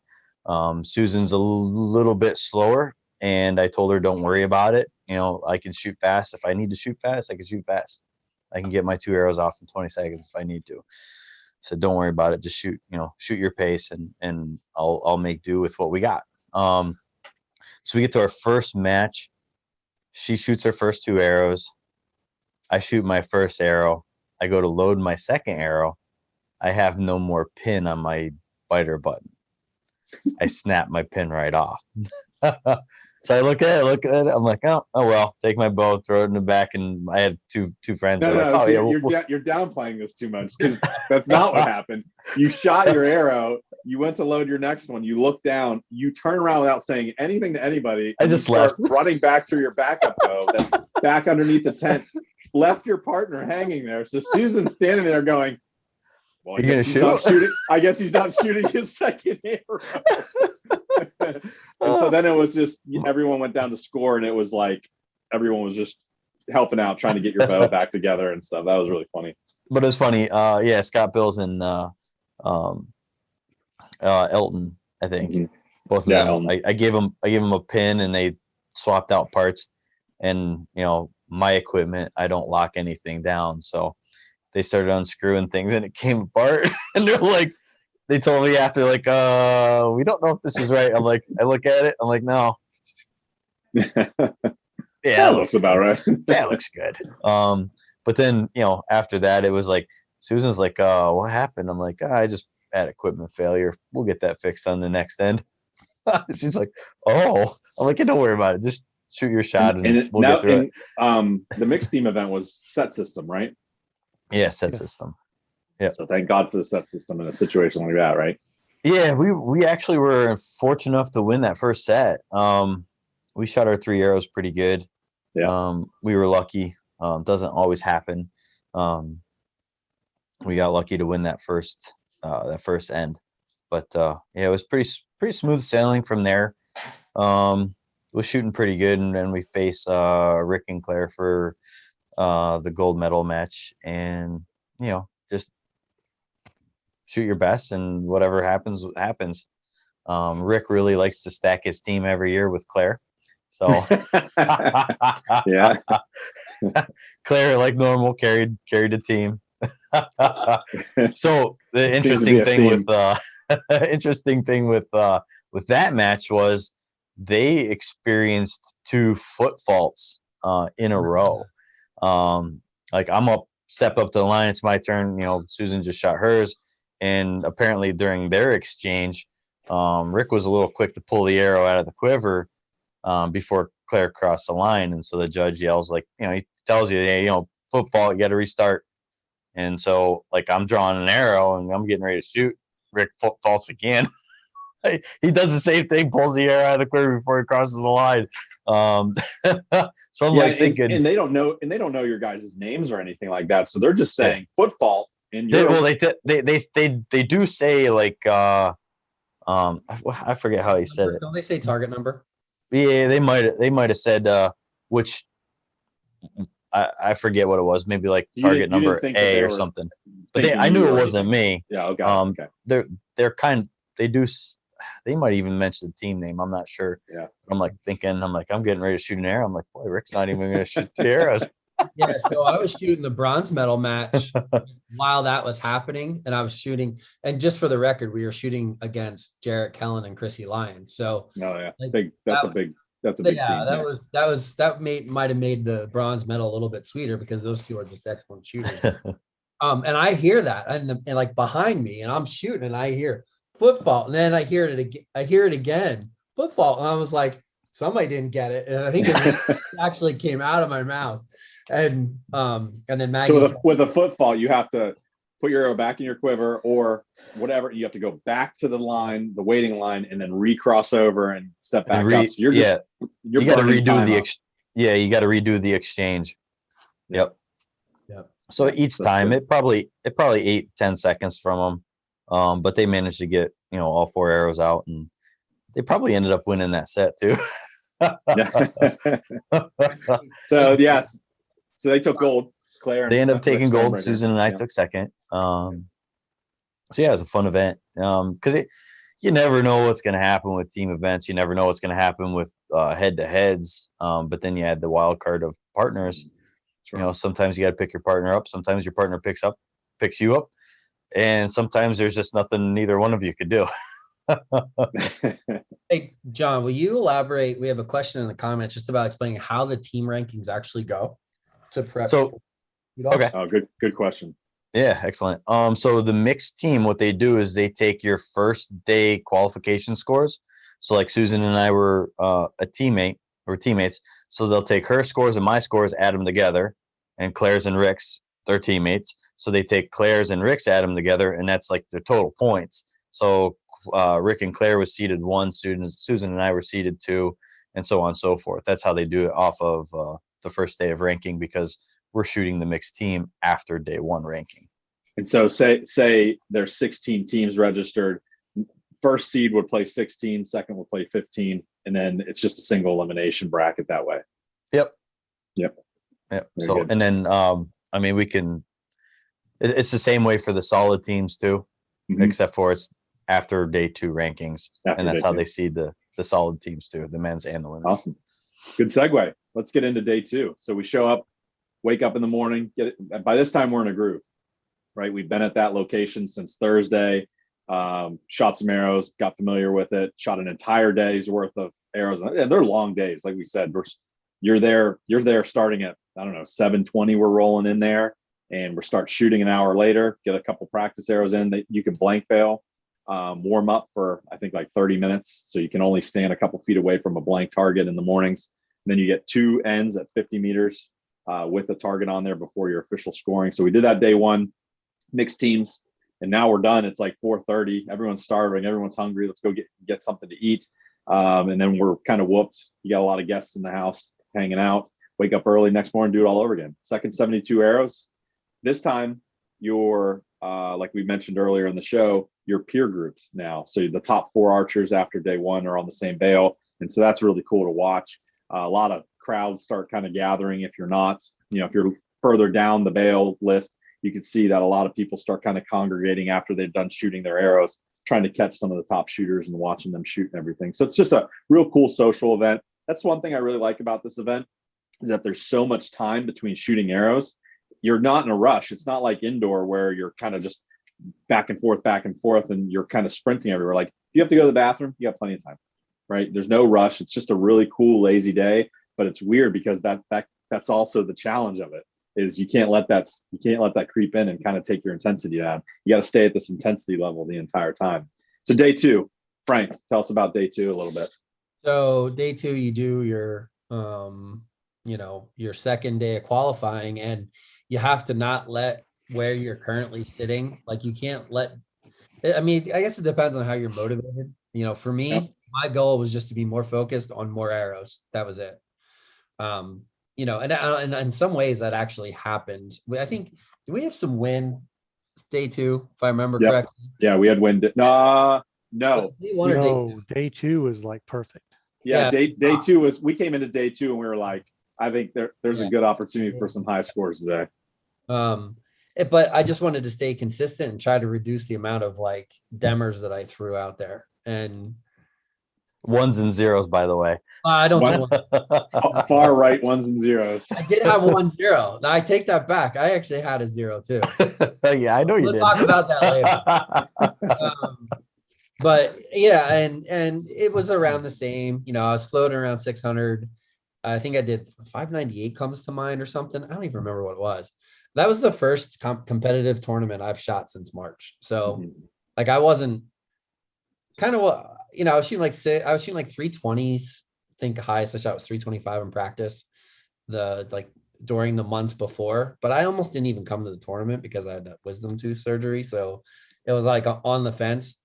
Susan's a little bit slower, and I told her, don't worry about it. You know, I can shoot fast. If I need to shoot fast, I can shoot fast. I can get my 2 arrows off in 20 seconds if I need to. So don't worry about it. Just shoot your pace, and I'll make do with what we got. So we get to our first match. She shoots her first 2 arrows. I shoot my first arrow. I go to load my second arrow. I have no more pin on my biter button. I snap my pin right off. So I look at it. I'm like, oh well, take my bow, throw it in the back. And I had two friends. No, like, so you're downplaying this too much, because that's not what happened. You shot your arrow. You went to load your next one. You look down. You turn around without saying anything to anybody. I just left, running back to your backup bow that's back underneath the tent. Left your partner hanging there. So Susan's standing there going, well, I guess he's not shooting his second arrow. And so then it was just, everyone went down to score, and it was like everyone was just helping out, trying to get your bow back together and stuff. That was really funny. But it was funny. Scott Bills and Elton, I think, both of them. I gave them a pin, and they swapped out parts. And my equipment, I don't lock anything down, so they started unscrewing things, and it came apart. And they're like, they told me after, like, we don't know if this is right. I'm like, I look at it, I'm like, no. Yeah, that looks about right. That looks good. But then, after that, it was like, Susan's like, what happened? I'm like, I just had equipment failure. We'll get that fixed on the next end. She's like, oh. I'm like, don't worry about it. Just shoot your shot, and we'll get through it. The mixed team event was set system, right? Yeah, set system. Yeah. So thank God for the set system in a situation like that, right? Yeah, we actually were fortunate enough to win that first set. We shot our 3 arrows pretty good. Yeah. We were lucky. Doesn't always happen. We got lucky to win that first end. But it was pretty smooth sailing from there. Was shooting pretty good, and then we face Rick and Claire for the gold medal match, and just shoot your best, and whatever happens, happens. Rick really likes to stack his team every year with Claire. So Yeah. Claire, like normal, carried the team. So the Seems to be interesting a thing theme. with that match was they experienced 2 foot faults in a row. Like I'm step up to the line, it's my turn. Susan just shot hers, and apparently during their exchange, Rick was a little quick to pull the arrow out of the quiver before Claire crossed the line, and so the judge yells, like, he tells you, hey, foot fault, you got to restart. And so, like, I'm drawing an arrow and I'm getting ready to shoot. Rick foot faults again. He does the same thing, pulls the arrow out of the quiver before he crosses the line. So I'm like thinking, and they don't know your guys' names or anything like that. So they're just saying foot fault. And they do say, like, I forget how he said it. Don't they say target number? Yeah, they might have said which I forget what it was. Maybe like target number A or something. But I knew it wasn't me. Yeah. Okay. Okay. They're they might even mention the team name. I'm not sure. Yeah. I'm getting ready to shoot an arrow. I'm like, boy, Rick's not even going to shoot the arrows. Yeah, so I was shooting the bronze medal match while that was happening, and I was shooting. And just for the record, we were shooting against Jarrett Kellen and Chrissy Lyons. So, that's a big team. Yeah, that might have made the bronze medal a little bit sweeter because those two are just excellent shooters. And I hear that, and like behind me, and I'm shooting, and I hear foot fault, and then I hear it again, foot fault, and I was like, somebody didn't get it, and I think it actually came out of my mouth. And then Maggie. So with a foot fault, you have to put your arrow back in your quiver or whatever. You have to go back to the line, the waiting line, and then recross over and step back up. So you got to redo the exchange. Yep. So each time it probably 8-10 seconds from them, but they managed to get all 4 arrows out, and they probably ended up winning that set too. So yes. So they took gold, Claire. They ended up taking gold. Susan and I took second. So yeah, it was a fun event. Because you never know what's going to happen with team events. You never know what's going to happen with head-to-heads. But then you had the wild card of partners. Sure. Sometimes you got to pick your partner up. Sometimes your partner picks you up, and sometimes there's just nothing neither one of you could do. Hey, John, will you elaborate? We have a question in the comments just about explaining how the team rankings actually go to prep. So, okay. Oh, good question. Yeah, excellent. So the mixed team, what they do is they take your first day qualification scores. So like Susan and I were teammates. So they'll take her scores and my scores, add them together, and Claire's and Rick's, they're teammates. So they take Claire's and Rick's, add them together, and that's like their total points. So Rick and Claire was seeded 1, Susan and I were seeded 2, and so on and so forth. That's how they do it off of the first day of ranking, because we're shooting the mixed team after day 1 ranking. And so say there's 16 teams registered. First seed would play 16, second would play 15, and then it's just a single elimination bracket that way. Yep. Very So good. And then it's the same way for the solid teams too, except for it's after day 2 rankings, and that's how they seed the solid teams too, the men's and the women's. Awesome. Good segue. Let's get into day 2. So we show up, wake up in the morning, by this time we're in a groove, right? We've been at that location since Thursday, shot some arrows, got familiar with it, shot an entire day's worth of arrows. And they're long days. Like we said, you're there starting at, 7:20, we're rolling in there, and we start shooting an hour later, get a couple practice arrows in that you can blank bail, warm up for, I think, like 30 minutes. So you can only stand a couple feet away from a blank target in the mornings. And then you get 2 ends at 50 meters with a target on there before your official scoring. So we did that day 1, mixed teams, and now we're done. It's like 4:30. Everyone's starving. Everyone's hungry. Let's go get something to eat. And then we're kind of whooped. You got a lot of guests in the house hanging out. Wake up early next morning, do it all over again. Second 72 arrows. This time, you're like we mentioned earlier in the show, your peer groups now. So the top 4 archers after day 1 are on the same bail, and so that's really cool to watch. A lot of crowds start kind of gathering. If you're not, if you're further down the bail list, you can see that a lot of people start kind of congregating after they've done shooting their arrows, trying to catch some of the top shooters and watching them shoot and everything. So it's just a real cool social event. That's one thing I really like about this event, is that there's so much time between shooting arrows. You're not in a rush. It's not like indoor where you're kind of just back and forth, and you're kind of sprinting everywhere. Like, if you have to go to the bathroom, you got plenty of time, right? There's no rush. It's just a really cool, lazy day. But it's weird because that's also the challenge of it, is you can't let that creep in and kind of take your intensity down. You got to stay at this intensity level the entire time. So day 2, Frank, tell us about day 2 a little bit. So day 2, you do your your second day of qualifying, and you have to not let where you're currently sitting. Like, you can't let, I mean, I guess it depends on how you're motivated. For me, Yep. my goal was just to be more focused on more arrows. That was it. And in some ways that actually happened. I think, do we have some wind day 2, if I remember Yep. correctly? Yeah, we had wind. No. Was it day 1 or day 2? No, day 2 was like perfect. Yeah, day 2 was, we came into day 2 and we were like, I think there's a good opportunity for some high scores today. But I just wanted to stay consistent and try to reduce the amount of like demers that I threw out there. And 1s and 0s, by the way. I don't do one. Far right 1s and 0s. I did have 1-0. Now I take that back. I actually had a 0 too. Yeah, I know you We'll did. talk about that later. But yeah, and it was around the same. I was floating around 600. I think I did 598 comes to mind or something. I don't even remember what it was. That was the first competitive tournament I've shot since March. So like, I wasn't kind of, I was shooting like 320s. I think highest I shot was 325 in practice, during the months before, but I almost didn't even come to the tournament because I had that wisdom tooth surgery. So it was like on the fence.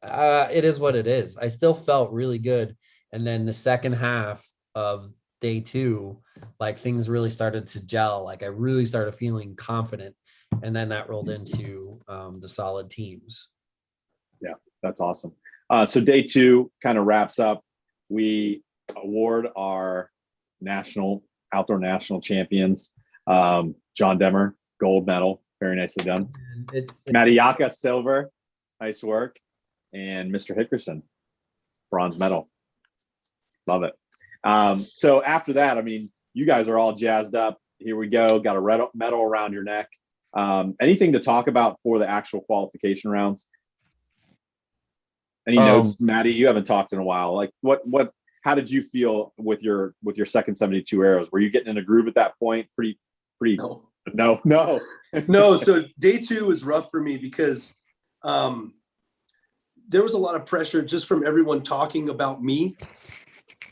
It is what it is. I still felt really good. And then the second half of day 2, like, things really started to gel. Like, I really started feeling confident. And then that rolled into the solid teams. Yeah, that's awesome. So day 2 kind of wraps up. We award our outdoor national champions. John Demmer, gold medal. Very nicely done. Matty Yaka, silver. Nice work. And Mr. Hickerson, bronze medal. Love it. So after that, I mean, you guys are all jazzed up. Here we go. Got a medal around your neck. Anything to talk about for the actual qualification rounds? Any notes, Maddie? You haven't talked in a while. Like, how did you feel with your second 72 arrows? Were you getting in a groove at that point? Pretty. No. No. So day 2 was rough for me because there was a lot of pressure just from everyone talking about me,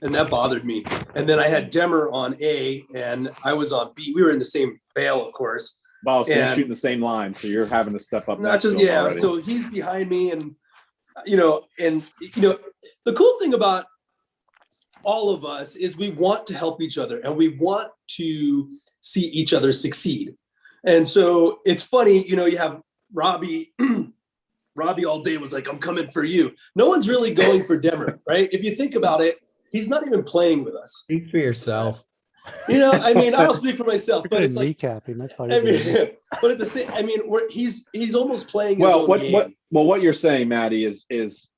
and that bothered me. And then I had Demmer on A and I was on B. We were in the same bale, of course. Wow, so you're shooting the same line, so you're having to step up. Not just already. So he's behind me, and the cool thing about all of us is we want to help each other and we want to see each other succeed. And so it's funny, you have Robbie all day was like, I'm coming for you. No one's really going for Demmer, right? If you think about it, he's not even playing with us. Speak for yourself. I mean, I don't speak for myself, but it's like, kneecap him. but at the same, I mean, he's almost playing. His own game. What you're saying, Maddie, is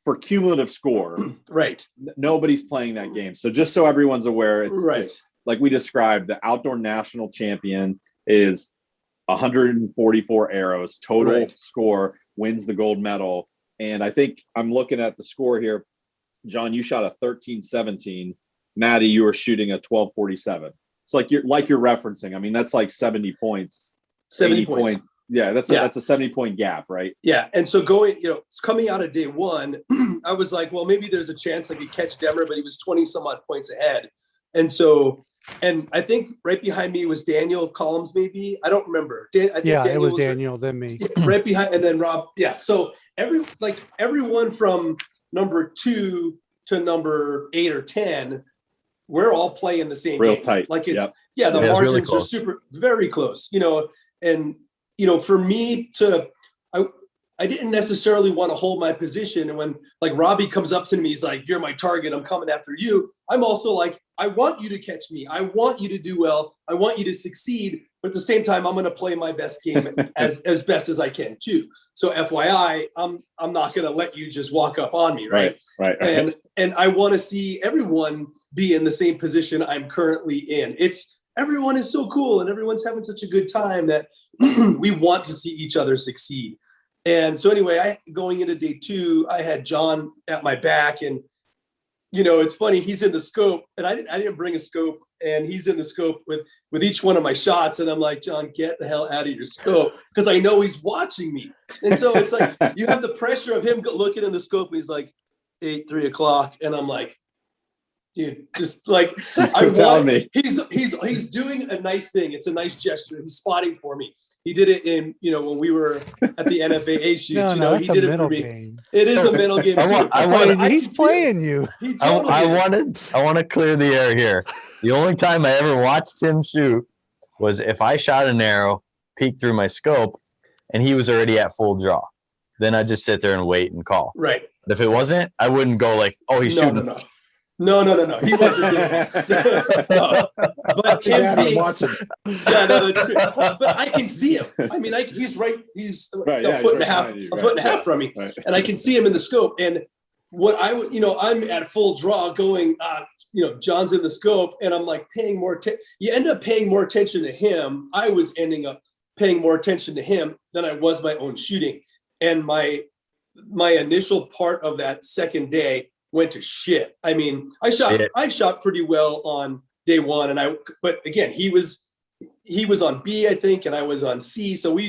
for cumulative score, right? Nobody's playing that game. So just so everyone's aware, it's like we described, the outdoor national champion is 144 arrows total score, wins the gold medal. And I think I'm looking at the score here. John, you shot a 13-17. Maddie, you were shooting a 12-47. It's like you're referencing. I mean, that's like 70 points. 70 points. Yeah, that's a 70-point gap, right? Yeah. And so coming out of day 1, I was like, well, maybe there's a chance I could catch Demmer, but he was 20 some odd points ahead. And so, and I think right behind me was Daniel Collins, maybe. I don't remember. I think it was Daniel, then me. Right behind, and then Rob. Yeah. So everyone from number 2 to number 8 or 10, we're all playing the same real game. Tight. Like the it's margins really are very close, and for me I didn't necessarily want to hold my position. And when like Robbie comes up to me, he's like, you're my target, I'm coming after you. I'm also like, I want you to catch me. I want you to do well. I want you to succeed. But at the same time, I'm going to play my best game as best as I can too. So FYI, I'm not going to let you just walk up on me, right? Right. And I want to see everyone be in the same position I'm currently in. Everyone is so cool and everyone's having such a good time that we want to see each other succeed. And so anyway, going into day 2, I had John at my back, and it's funny, he's in the scope, and I didn't bring a scope, and he's in the scope with each one of my shots, and I'm like, John, get the hell out of your scope, because I know he's watching me. And so it's like you have the pressure of him looking in the scope, and he's like 3 o'clock, and I'm like, dude, just like he's doing a nice thing. It's a nice gesture. He's spotting for me. He did it in, when we were at the NFAA shoots, he did it for me. Game. It is a mental game. He's playing you. He totally I want to clear the air here. The only time I ever watched him shoot was if I shot an arrow, peeked through my scope, and he was already at full draw. Then I just sit there and wait and call. Right. If it wasn't, I wouldn't go like, oh, he's shooting. No. He wasn't doing that. No. But him being, watching. Yeah, no, that's true. But I can see him. I mean, he's right. He's a foot and a half from me, and I can see him in the scope. And what I'm at full draw, going, John's in the scope, and I'm like paying more. You end up paying more attention to him. I was ending up paying more attention to him than I was my own shooting, and my initial part of that second day went to shit. I mean, I shot pretty well on day 1, but again, he was on B, I think, and I was on C, so we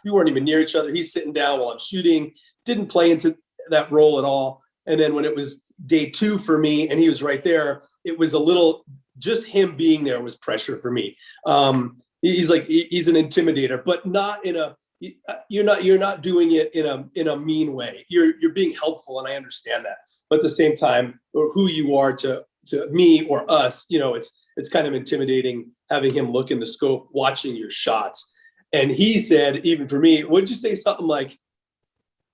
weren't even near each other. He's sitting down while I'm shooting, didn't play into that role at all. And then when it was day 2 for me, and he was right there, it was a little, just him being there was pressure for me. He's an intimidator, but not in a, you're not doing it in a mean way. You're being helpful, and I understand that. But at the same time, or who you are to me or us, it's kind of intimidating having him look in the scope, watching your shots. And he said, even for me, would you say something like,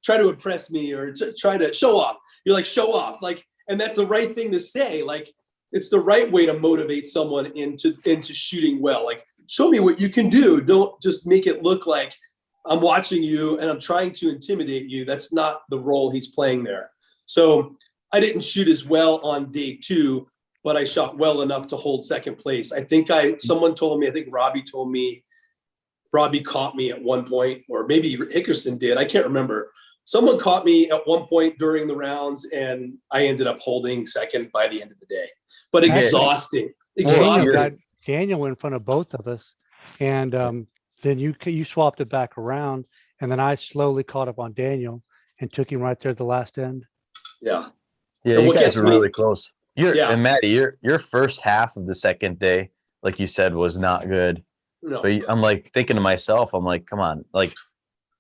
try to impress me or try to show off? You're like, show off. Like, and that's the right thing to say. Like, it's the right way to motivate someone into shooting well. Like, show me what you can do. Don't just make it look like I'm watching you and I'm trying to intimidate you. That's not the role he's playing there. So I didn't shoot as well on day 2, but I shot well enough to hold second place. I think someone told me, I think Robbie told me, Robbie caught me at one point, or maybe Hickerson did. I can't remember. Someone caught me at one point during the rounds, and I ended up holding second by the end of the day. But exhausting. Got Daniel in front of both of us, and then you swapped it back around, and then I slowly caught up on Daniel and took him right there at the last end. Yeah. Yeah, you guys were really close. And Maddie, your first half of the second day, like you said, was not good. No. But I'm like thinking to myself, I'm like, come on, like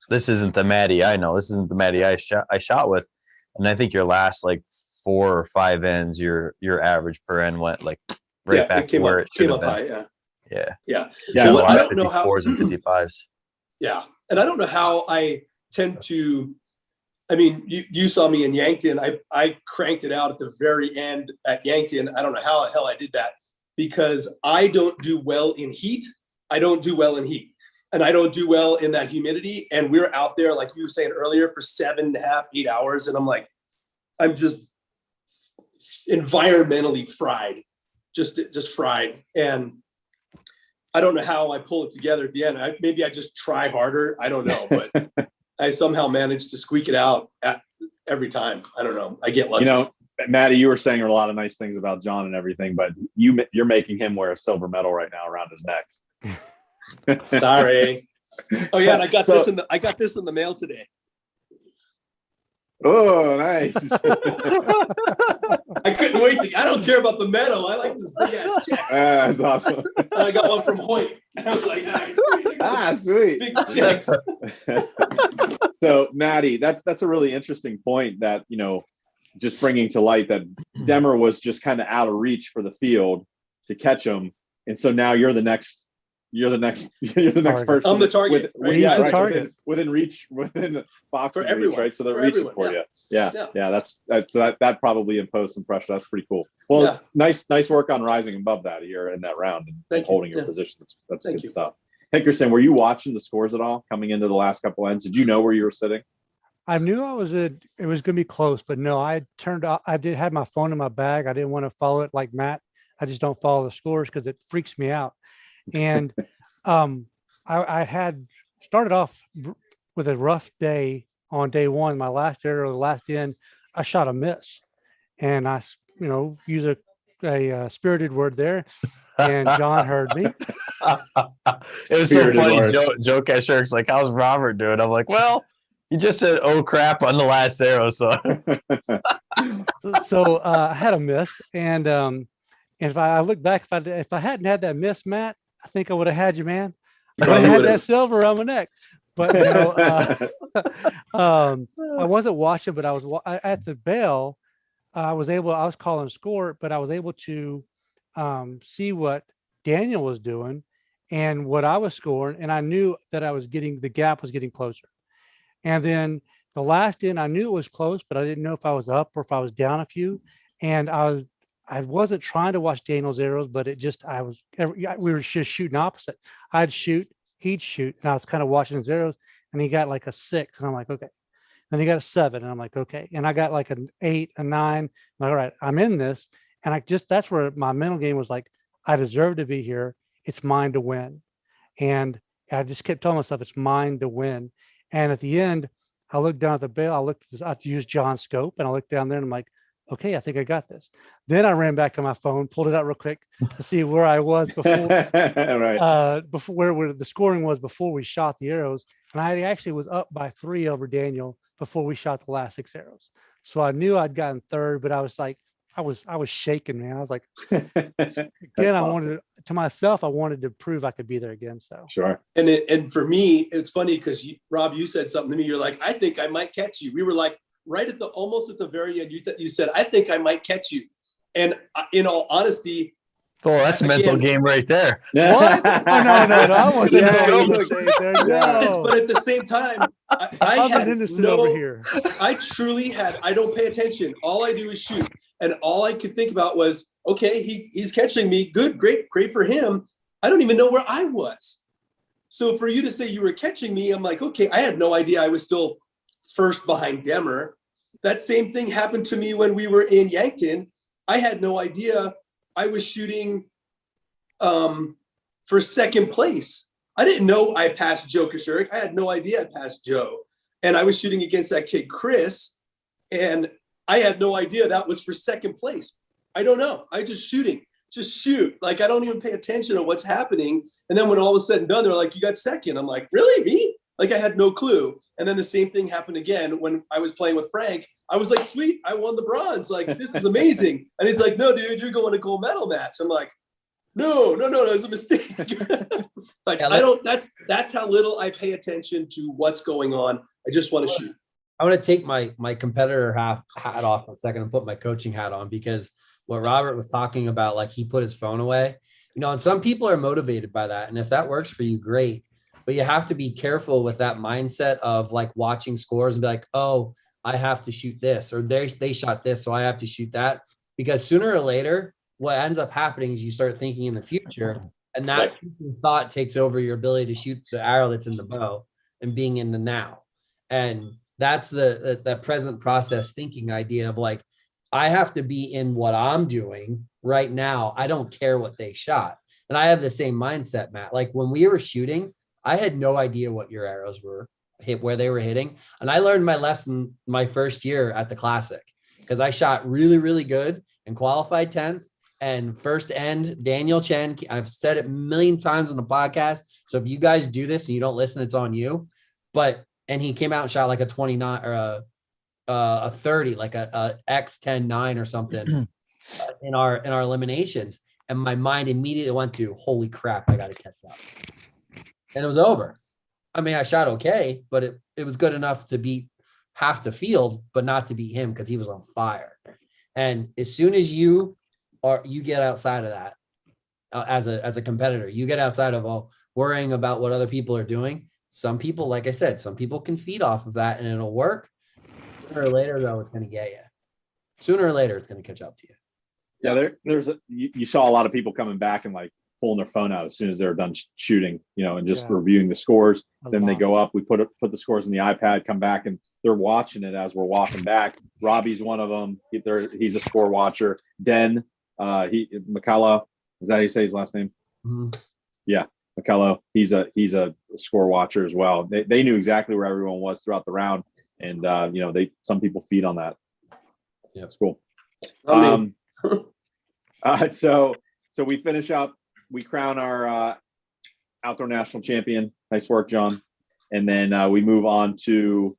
this isn't the Maddie I know. This isn't the Maddie I shot with. And I think your last like 4 or 5 ends, your average per end went like back to where it should have been. High, yeah. Well, I don't know how 54s and 55s. Yeah, and I don't know how I tend to. I mean, you saw me in Yankton. I cranked it out at the very end at Yankton. I don't know how the hell I did that, because I don't do well in heat. And I don't do well in that humidity. And we're out there, like you were saying earlier, for 7.5, 8 hours. And I'm like, I'm just environmentally fried, just fried. And I don't know how I pull it together at the end. Maybe I just try harder. I don't know, but I somehow managed to squeak it out every time. I don't know. I get lucky. Maddie, you were saying a lot of nice things about John and everything, but you're making him wear a silver medal right now around his neck. Sorry. Oh yeah, and I got this in the mail today. Oh, nice. I couldn't wait I don't care about the medal. I like this big ass check. That's awesome. And I got one from Hoyt. I was like, nice. Sweet. Big checks. So, Maddie, that's a really interesting point that, just bringing to light that Demmer was just kind of out of reach for the field to catch him. And so now you're the next you're the next Target. person. I'm the target, right? Yeah, He's the right. target. Within reach, within boxing For reach, everyone. right? So they're For reaching everyone, for yeah. you. Yeah. That probably imposed some pressure. That's pretty cool. Well, Yeah. nice work on rising above that here in that round and Thank you. holding your Yeah. position. That's Thank good you. stuff. Hickerson, were you watching the scores at all coming into the last couple ends? Did you know where you were sitting? I knew it was going to be close, but no, I did have my phone in my bag. I didn't want to follow it like Matt. I just don't follow the scores because it freaks me out. And I had started off with a rough day on day one. My last arrow, the last end, I shot a miss, and I, use a spirited word there. And John heard me. It was so Spirited funny. word. Joe Kesherk's like, "How's Robert doing?" I'm like, "Well, he just said, oh crap,' on the last arrow." So So I had a miss, and if I look back, if I hadn't had that miss, Matt, I think I would have had you, man. I would have you had would've. that silver around my neck. But I wasn't watching, but I was at the bell. I was calling score, but I was able to see what Daniel was doing and what I was scoring, and I knew that the gap was getting closer. And then the last end, I knew it was close, but I didn't know if I was up or if I was down a few. And I wasn't trying to watch Daniel's arrows, but we were just shooting opposite. I'd shoot, he'd shoot, and I was kind of watching his arrows, and he got like a 6, and I'm like, okay. Then he got a 7, and I'm like, okay. And I got like an 8, a 9. I'm like, all right, I'm in this. And that's where my mental game was like, I deserve to be here. It's mine to win. And I just kept telling myself it's mine to win. And at the end, I looked down at the bell. I used John's scope, and I looked down there, and I'm like, okay, I think I got this. Then I ran back to my phone, pulled it out real quick to see where I was before, Right. before where the scoring was before we shot the arrows. And I actually was up by 3 over Daniel before we shot the last 6 arrows. So I knew I'd gotten third, but I was like, I was shaking, man. I was like, again, I wanted to prove I could be there again. So Sure. And for me, it's funny because Rob, you said something to me. You're like, I think I might catch you. We were like right at almost at the very end. You said, I think I might catch you. And in all honesty, oh, that's a mental game right there. what? Oh, no. I wasn't Yeah, going look. to say there. No. but at the same time, I I'm had an innocent over here. I truly had. I don't pay attention. All I do is shoot, and all I could think about was, okay, he's catching me. Good, great for him. I don't even know where I was. So for you to say you were catching me, I'm like, okay, I had no idea I was still first behind Demmer. That same thing happened to me when we were in Yankton. I had no idea I was shooting for second place. I didn't know I passed Joe Kesherk. I had no idea I passed Joe. And I was shooting against that kid, Chris, and I had no idea that was for second place. I don't know. I just shoot. Like, I don't even pay attention to what's happening. And then when all was said and done, they're like, you got second. I'm like, really? Me? Like, I had no clue. And then the same thing happened again when I was playing with Frank. I was like, sweet, I won the bronze. Like, this is amazing. And he's like, no, dude, you're going to gold medal match. I'm like, no, it was a mistake. Like, yeah, that's how little I pay attention to what's going on. I just want to shoot. I want to take my competitor hat off for a second and put my coaching hat on, because what Robert was talking about, like, he put his phone away, and some people are motivated by that. And if that works for you, great. But you have to be careful with that mindset of like watching scores and be like, oh, I have to shoot this, or they shot this, so I have to shoot that. Because sooner or later, what ends up happening is you start thinking in the future, and that thought takes over your ability to shoot the arrow that's in the bow and being in the now. And that's the present process thinking idea of like, I have to be in what I'm doing right now. I don't care what they shot. And I have the same mindset, Matt. Like, when we were shooting, I had no idea what your arrows were hit, where they were hitting. And I learned my lesson my first year at the Classic, because I shot really, really good and qualified 10th. And first end, Daniel Chen, I've said it a million times on the podcast. So if you guys do this and you don't listen, it's on you. And he came out and shot like a 29 or a 30, like a X10-9 or something in our eliminations. And my mind immediately went to, holy crap, I got to catch up. And it was over. I mean, I shot okay, but it was good enough to beat half the field, but not to beat him because he was on fire. And as soon as you get outside of that, as a competitor. You get outside of all worrying about what other people are doing. Some people, like I said, some people can feed off of that and it'll work. Sooner or later, though, it's going to get you. Sooner or later, it's going to catch up to you. Yeah, you saw a lot of people coming back and like pulling their phone out as soon as they were done shooting, and just reviewing the scores. Then they go up, we put the scores in the iPad, come back, and they're watching it as we're walking back. Robbie's one of them. He's a score watcher. Den, McCullough, is that how you say his last name? Mm-hmm. Yeah, McCullough. He's a score watcher as well. They knew exactly where everyone was throughout the round, and some people feed on that. Yeah, it's cool. So we finish up. We crown our outdoor national champion. Nice work, John. And then we move on to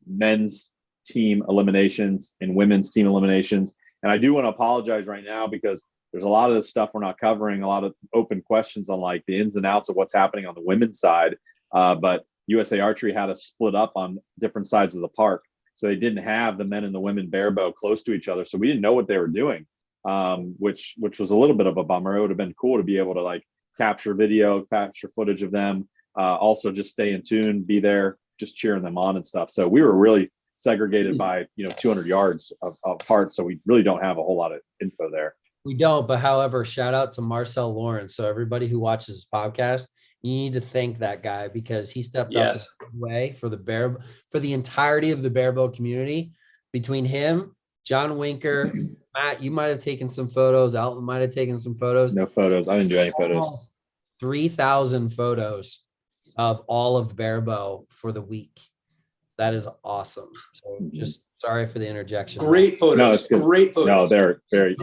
men's team eliminations and women's team eliminations. And I do want to apologize right now because there's a lot of this stuff we're not covering, a lot of open questions on like the ins and outs of what's happening on the women's side. But USA Archery had us split up on different sides of the park. So they didn't have the men and the women barebow close to each other. So we didn't know what they were doing, which was a little bit of a bummer. It would have been cool to be able to like capture video, capture footage of them. Also just stay in tune, be there, just cheering them on and stuff. So we were really segregated by, 200 yards apart. So we really don't have a whole lot of info there. We don't, but however, shout out to Marcel Lawrence. So everybody who watches this podcast, you need to thank that guy because he stepped up the way for the entirety of the barebow community. Between him, John Winker, Matt, you might have taken some photos. Alton might have taken some photos. No photos. I didn't do any photos. Almost 3,000 photos of all of barebow for the week. That is awesome. So just sorry for the interjection. Great photos. No, it's good. Great photos. No,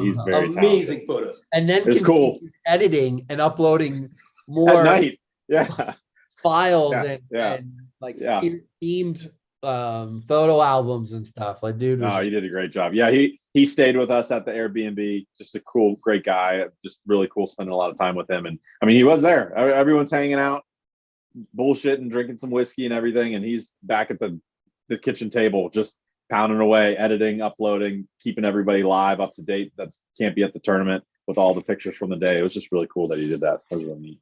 he's very amazing talented. photos. And then it's cool editing and uploading more at night. Yeah. Files and themed photo albums and stuff. Like, dude. He did a great job. Yeah, he stayed with us at the Airbnb. Just a cool, great guy. Just really cool spending a lot of time with him. And I mean, he was there. Everyone's hanging out, bullshitting, drinking some whiskey and everything. And he's back at the kitchen table, just pounding away, editing, uploading, keeping everybody live, up to date. That's can't be at the tournament with all the pictures from the day. It was just really cool that he did that. That was really neat.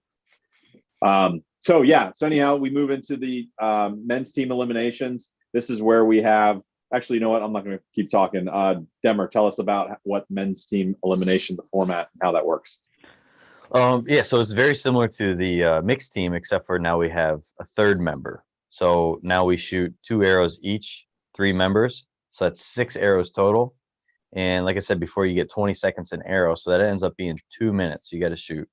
So anyhow, we move into the men's team eliminations. This is where we have, actually, you know what? I'm not going to keep talking. Demmer, tell us about what men's team elimination, the format, and how that works. So it's very similar to the mixed team, except for now we have a third member. So now we shoot 2 arrows each, 3 members. So that's 6 arrows total. And like I said before, you get 20 seconds an arrow. So that ends up being 2 minutes. You got to shoot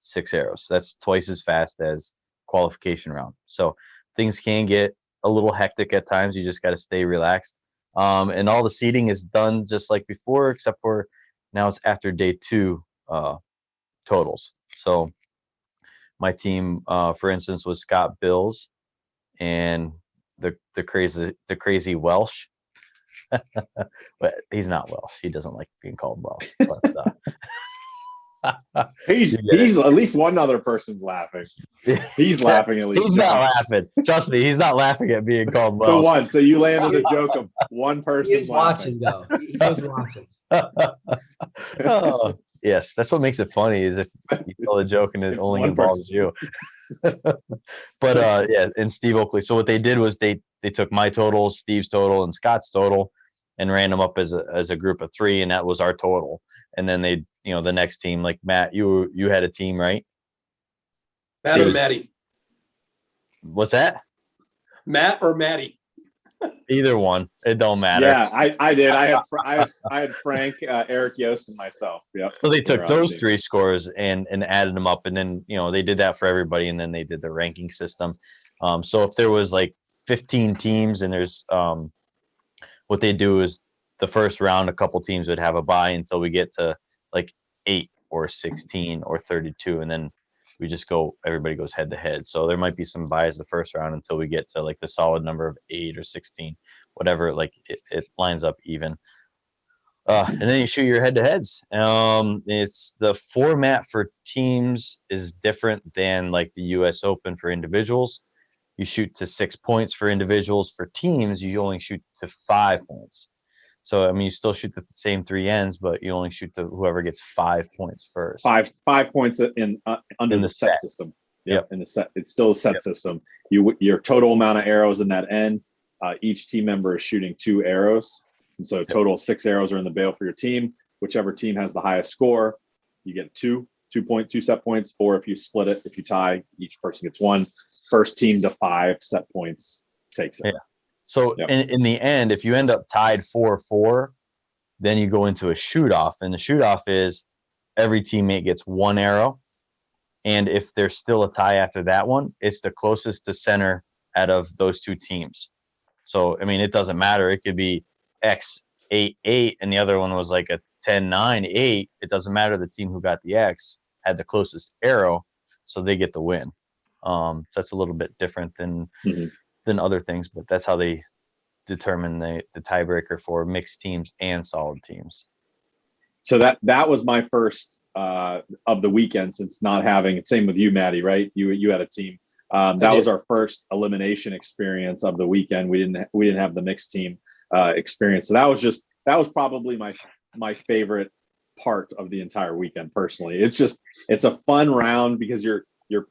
6 arrows. So that's twice as fast as qualification round. So things can get a little hectic at times. You just got to stay relaxed. And all the seating is done just like before, except for now it's after day 2 totals. So my team, for instance, was Scott Bills and the crazy Welsh. But he's not Welsh. He doesn't like being called Welsh. But, he's at least one other person's laughing. He's laughing at least. He's not laughing. Trust me, he's not laughing at being called Welsh. So you landed the joke of one person. He's watching though. He was watching. Oh, yes, that's what makes it funny is if you tell the joke and it only involves you. But and Steve Oakley. So what they did was they took my total, Steve's total, and Scott's total, and ran them up as a group of 3, and that was our total. And then they, the next team, like Matt, you had a team, right? Matt or Maddie? What's that? Matt or Maddie? Either one. It don't matter. Yeah, I did. I had Frank, Eric Yost, and myself. Yeah. So they took those 3 scores and added them up, and then they did that for everybody, and then they did the ranking system. So if there was like 15 teams, and there's what they do is the first round, a couple teams would have a bye until we get to like 8 or 16 or 32, and then we just everybody goes head to head. So there might be some buys the first round until we get to like the solid number of 8 or 16, whatever, like it lines up even. And then you shoot your head to heads. It's the format for teams is different than like the US Open for individuals. You shoot to 6 points for individuals. For teams, you only shoot to 5 points. So I mean, you still shoot the same 3 ends, but you only shoot whoever gets 5 points first. Five points in under In the the set set. system. Yep. In the set, it's still a set system. Your total amount of arrows in that end. Each team member is shooting 2 arrows, and so total 6 arrows are in the bail for your team. Whichever team has the highest score, you get 2 set points, or if you split it, if you tie, each person gets 1. First team to 5 set points takes it. Yeah. So in the end, if you end up tied 4-4, then you go into a shoot off, and the shoot off is every teammate gets 1 arrow, and if there's still a tie after that one, it's the closest to center out of those 2 teams. So I mean, it doesn't matter. It could be X 8-8, and the other one was like a 10-9-8. It doesn't matter. The team who got the X had the closest arrow, so they get the win. So that's a little bit different than other things, but that's how they determine the tiebreaker for mixed teams and solid teams. So that was my first of the weekend, since not having, same with you, Maddie, right? You had a team. That was our first elimination experience of the weekend. We didn't have the mixed team experience. So that was probably my favorite part of the entire weekend personally. It's a fun round because you're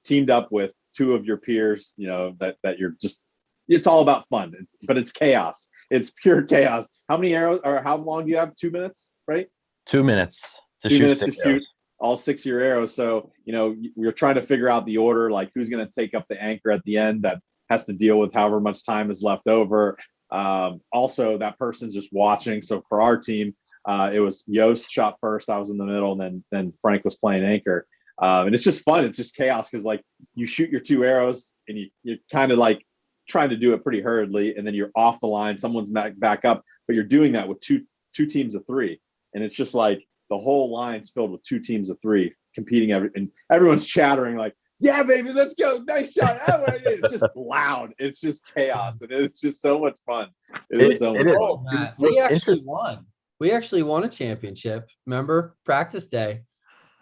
teamed up with 2 of your peers, that you're just, it's all about fun, but it's chaos. It's pure chaos. How many arrows, or how long do you have? 2 minutes, right? 2 minutes to 2 shoot minutes 6 to shoot all 6 of your arrows. So, we're trying to figure out the order, like who's going to take up the anchor at the end that has to deal with however much time is left over. Also, that person's just watching. So for our team, it was Yost shot first. I was in the middle, and then Frank was playing anchor. And it's just fun. It's just chaos because like you shoot your 2 arrows and you're kind of like trying to do it pretty hurriedly, and then you're off the line. Someone's back up, but you're doing that with two teams of 3, and it's just like the whole line's filled with 2 teams of 3 competing. And everyone's chattering like, "Yeah, baby, let's go! Nice shot!" It's just loud. It's just chaos, and it's just so much fun. It is so much fun. Matt, we actually won. We actually won a championship. Remember practice day?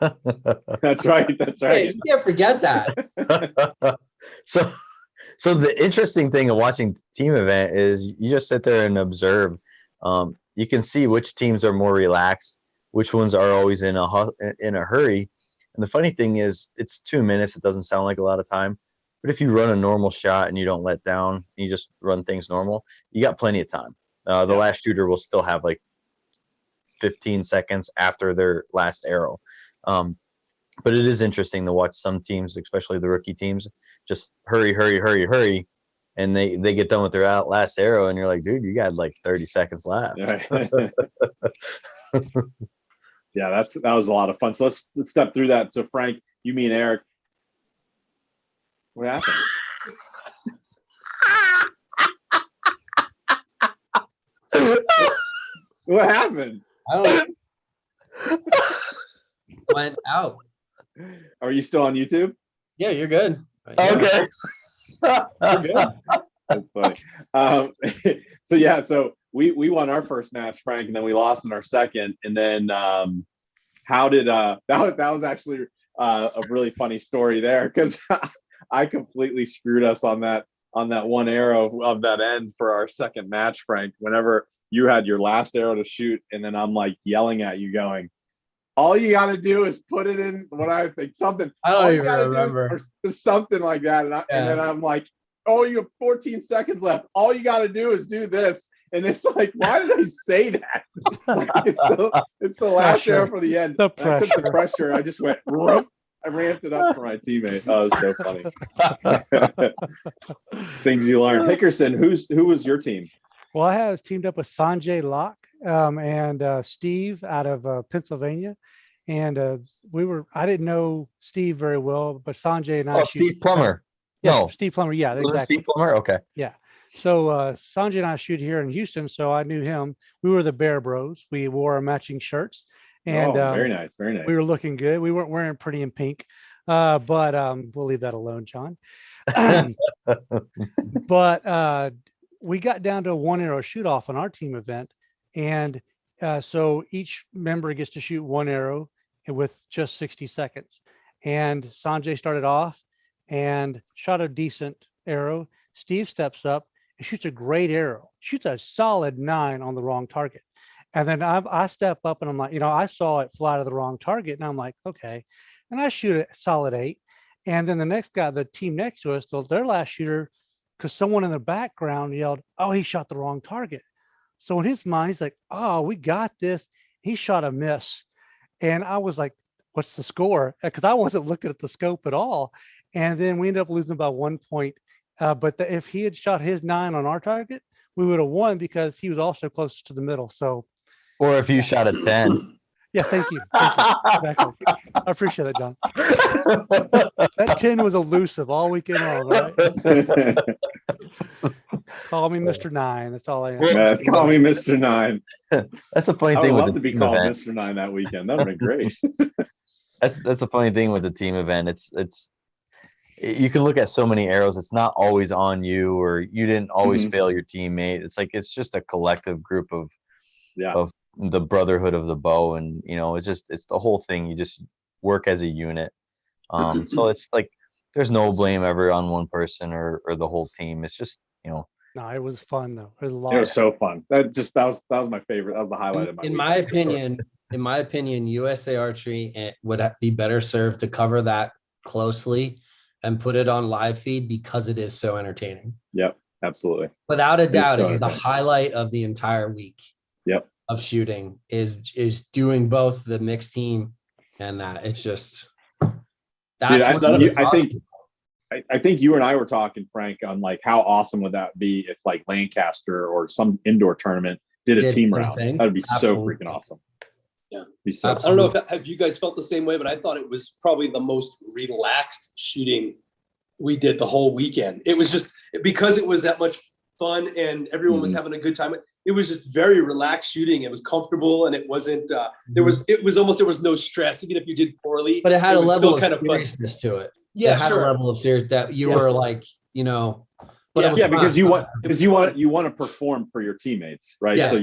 That's right. That's right. Hey, you can't forget that. So the interesting thing of watching team event is you just sit there and observe. You can see which teams are more relaxed, which ones are always in a hurry. And the funny thing is, it's 2 minutes. It doesn't sound like a lot of time, but if you run a normal shot and you don't let down, you just run things normal, you got plenty of time. The last shooter will still have like 15 seconds after their last arrow. But it is interesting to watch some teams, especially the rookie teams, just hurry, and they get done with their last arrow, and you're like, dude, you got like 30 seconds left. Yeah, that was a lot of fun. So let's step through that. So Frank, you mean Eric? What happened? What happened? I don't know. Went out. Are you still on YouTube? Yeah, you're good. Okay. You're good. That's funny. So we won our first match, Frank, and then we lost in our second. And then how did that was actually a really funny story there, because I completely screwed us on that one arrow of that end for our second match, Frank. Whenever you had your last arrow to shoot, and then I'm like yelling at you, going, all you got to do is put it in what I think something. I don't even remember. Or something like that. And then I'm like, oh, you have 14 seconds left. All you got to do is do this. And it's like, why did I say that? Like, it's the last arrow for the end. The I took the pressure. I just went, I ramped it up for my teammate. Oh, it was so funny. Things you learn. Hickerson, who was your team? Well, I was teamed up with Sanjay Locke and Steve out of Pennsylvania. And I didn't know Steve very well, but Sanjay and I. Oh, Steve Plummer. Yeah, No. Steve Plummer. Yeah, Was exactly. it Steve Plummer? Okay. Yeah. So Sanjay and I shoot here in Houston, so I knew him. We were the Bear Bros. We wore our matching shirts, and very nice, very nice. We were looking good. We weren't wearing pretty in pink, but we'll leave that alone, John. But we got down to a 1 arrow shoot off on our team event, and so each member gets to shoot 1 arrow with just 60 seconds. And Sanjay started off and shot a decent arrow. Steve steps up and shoots a great arrow, shoots a solid 9 on the wrong target. And then I step up and I'm like, I saw it fly to the wrong target, and I'm like, okay. And I shoot it solid 8. And then the next guy, the team next to us, their last shooter, because someone in the background yelled, "Oh, he shot the wrong target." So in his mind, he's like, "Oh, we got this." He shot a miss. And I was like, "What's the score?" Because I wasn't looking at the scope at all. And then we ended up losing by 1 point. But if he had shot his 9 on our target, we would have won because he was also closest to the middle. So, Or if you shot a 10. yeah, thank you. Thank you. Exactly. I appreciate that, John. That 10 was elusive all weekend long, right? Call me Mr. 9. That's all I am. Yeah, call me Mr. 9. That's the funny I would thing with love the to be team called event. Mr. 9 that weekend. That would have been great. That's the funny thing with the team event. You can look at so many arrows. It's not always on you, or you didn't always Mhm. fail your teammate. It's like it's just a collective group of Yeah. the brotherhood of the bow, and it's the whole thing. You just work as a unit. So it's like there's no blame ever on one person or the whole team. It's just No, it was fun though. It was a lot. It was so fun. That was my favorite. That was the highlight of my In weekend, my for sure. opinion, USA Archery would be better served to cover that closely and put it on live feed because it is so entertaining. Yep, absolutely. Without a doubt, so it is the entertaining. highlight of the entire week. Yep. Of shooting is doing both the mixed team and that. It's just that's Dude, I think you and I were talking, Frank, on like how awesome would that be if like Lancaster or some indoor tournament did a team round. thing. That'd be Absolutely. so freaking awesome. Yeah. Be so I don't know have you guys felt the same way, but I thought it was probably the most relaxed shooting we did the whole weekend. It was just because it was that much fun and everyone was having a good time. It was just very relaxed shooting. It was comfortable and it wasn't there was no stress, even if you did poorly. But it had a was level still of seriousness to it. Yeah, it had sure. a level of serious that you were like, but it was yeah, because fun. you want to perform for your teammates, right? Yeah. So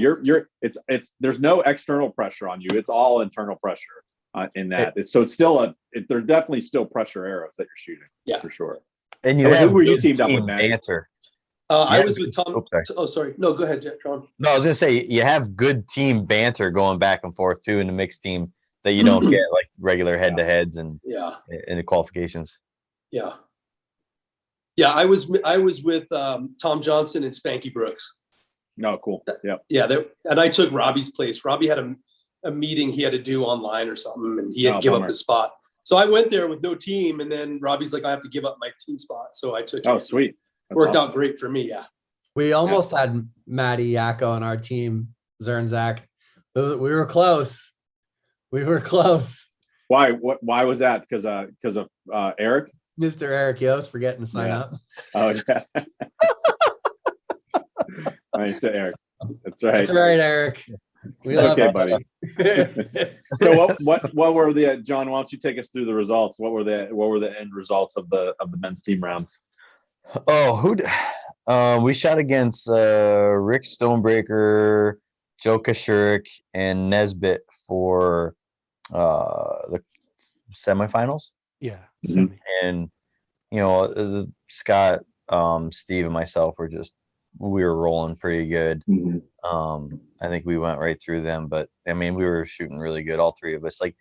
it's there's no external pressure on you. It's all internal pressure in that. So it's still there's definitely still pressure arrows that you're shooting. Yeah, for sure. and you Who have were you good teamed up with, team Matt? banter. I was with Tom. sorry. Oh, sorry. No, go ahead, John. No, I was gonna say you have good team banter going back and forth too in the mixed team that you don't get like regular head to heads and in the qualifications. Yeah. I was with Tom Johnson and Spanky Brooks. No, cool. Yeah. Yeah, and I took Robbie's place. Robbie had a meeting he had to do online or something, and he had to give up his spot. So I went there with no team, and then Robbie's like, I have to give up my team spot. So I took it. Oh, sweet. That's Worked awesome. out great for me. Yeah. We almost had Matty Yako on our team, Zernzak. We were close. Why? Why was that? Because of Eric? Mr. Eric Yost forgetting to sign up. Oh yeah. Nice, Eric. That's right. That's right, Eric. We love okay, you. buddy. So what were the John? Why don't you take us through the results? What were the end results of the men's team rounds? Oh, we shot against Rick Stonebreaker, Joe Kashurik, and Nesbitt for the semifinals. Yeah. And Scott, Steve, and myself we were rolling pretty good. I think we went right through them, but I mean we were shooting really good, all three of us. Like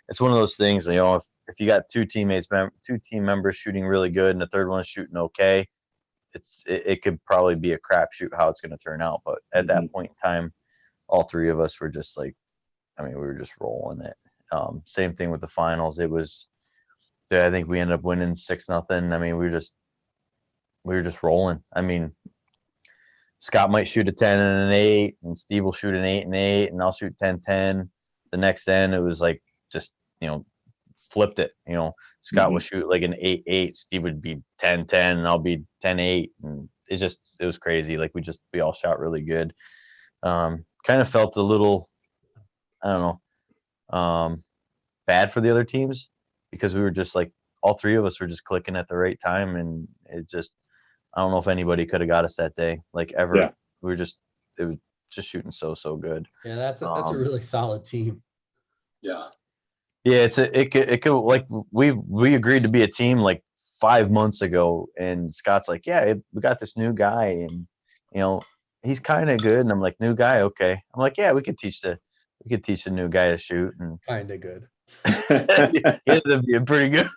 it's one of those things, if you got two team members shooting really good and the third one is shooting okay, it could probably be a crapshoot how it's going to turn out. But at that point in time, all three of us were just like, we were just rolling it. Same thing with the finals. I think we ended up winning 6-0. We were just rolling. Scott might shoot a 10 and an 8, and Steve will shoot an 8 and 8, and I'll shoot 10-10. The next end, it was like just flipped it. Scott would shoot like an 8-8, Steve would be 10-10, and I'll be 10-8, and it was crazy. Like we all shot really good. Kind of felt a little, I don't know, bad for the other teams because we were just like all three of us were just clicking at the right time, and I don't know if anybody could have got us that day, like ever. Yeah. It was just shooting so good. Yeah, that's a really solid team. Yeah. Yeah, it could like we agreed to be a team like 5 months ago, and Scott's like, yeah, we got this new guy, and he's kind of good. And I'm like, new guy, okay. I'm like, yeah, we could teach the new guy to shoot. And Kind of good. he ended up being pretty good.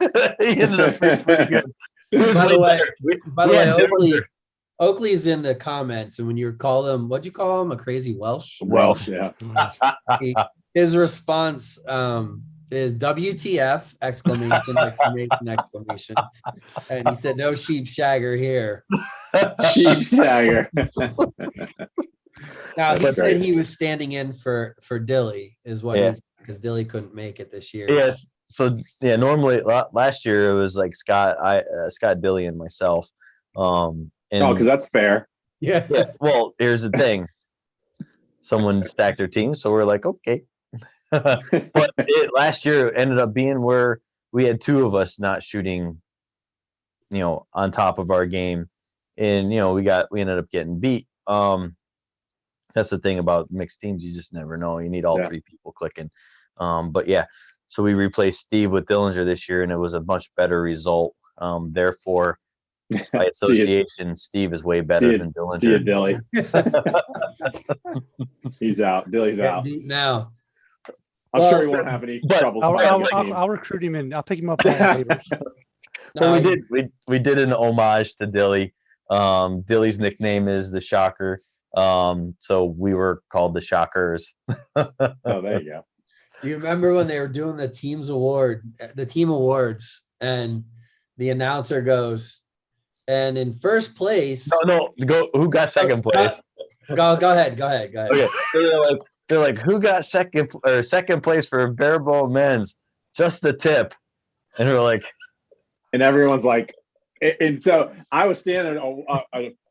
He ended up being pretty good. He was By way the way, better. by the we way, had Dillinger. Oakley's in the comments, and when you call him, what'd you call him? A crazy Welsh? Welsh, yeah. His response is WTF! Exclamation! Exclamation! Exclamation! And he said, "No sheep shagger here." Sheep stagger. Now he That's said great. he was standing in for Dilly, is what Yeah. he's because Dilly couldn't make it this year. Yes. So yeah, normally last year it was like Scott Dilly and myself. And Oh, because that's fair. Yeah. yeah, well, here's the thing. Someone stacked their team, so we're like, okay. But last year ended up being where we had two of us not shooting, on top of our game, and we ended up getting beat. That's the thing about mixed teams; you just never know. You need all three people clicking. But yeah, so we replaced Steve with Dillinger this year, and it was a much better result. Therefore, by association, Steve is way better than Dillinger. See you, Dilly. He's out. Dilly's out. Now, I'm sure he won't have any troubles. I'll recruit him in. I'll pick him up on waivers. Well, we did an homage to Dilly. Dilly's nickname is the Shocker. So we were called the Shockers. Oh, there you go. Do you remember when they were doing the team awards, and the announcer goes, and in first place? No, go. Who got second place? Go ahead. Okay, they're like, who got second place for Barebow men's? Just the tip, and we're like, and everyone's like, and so I was standing there.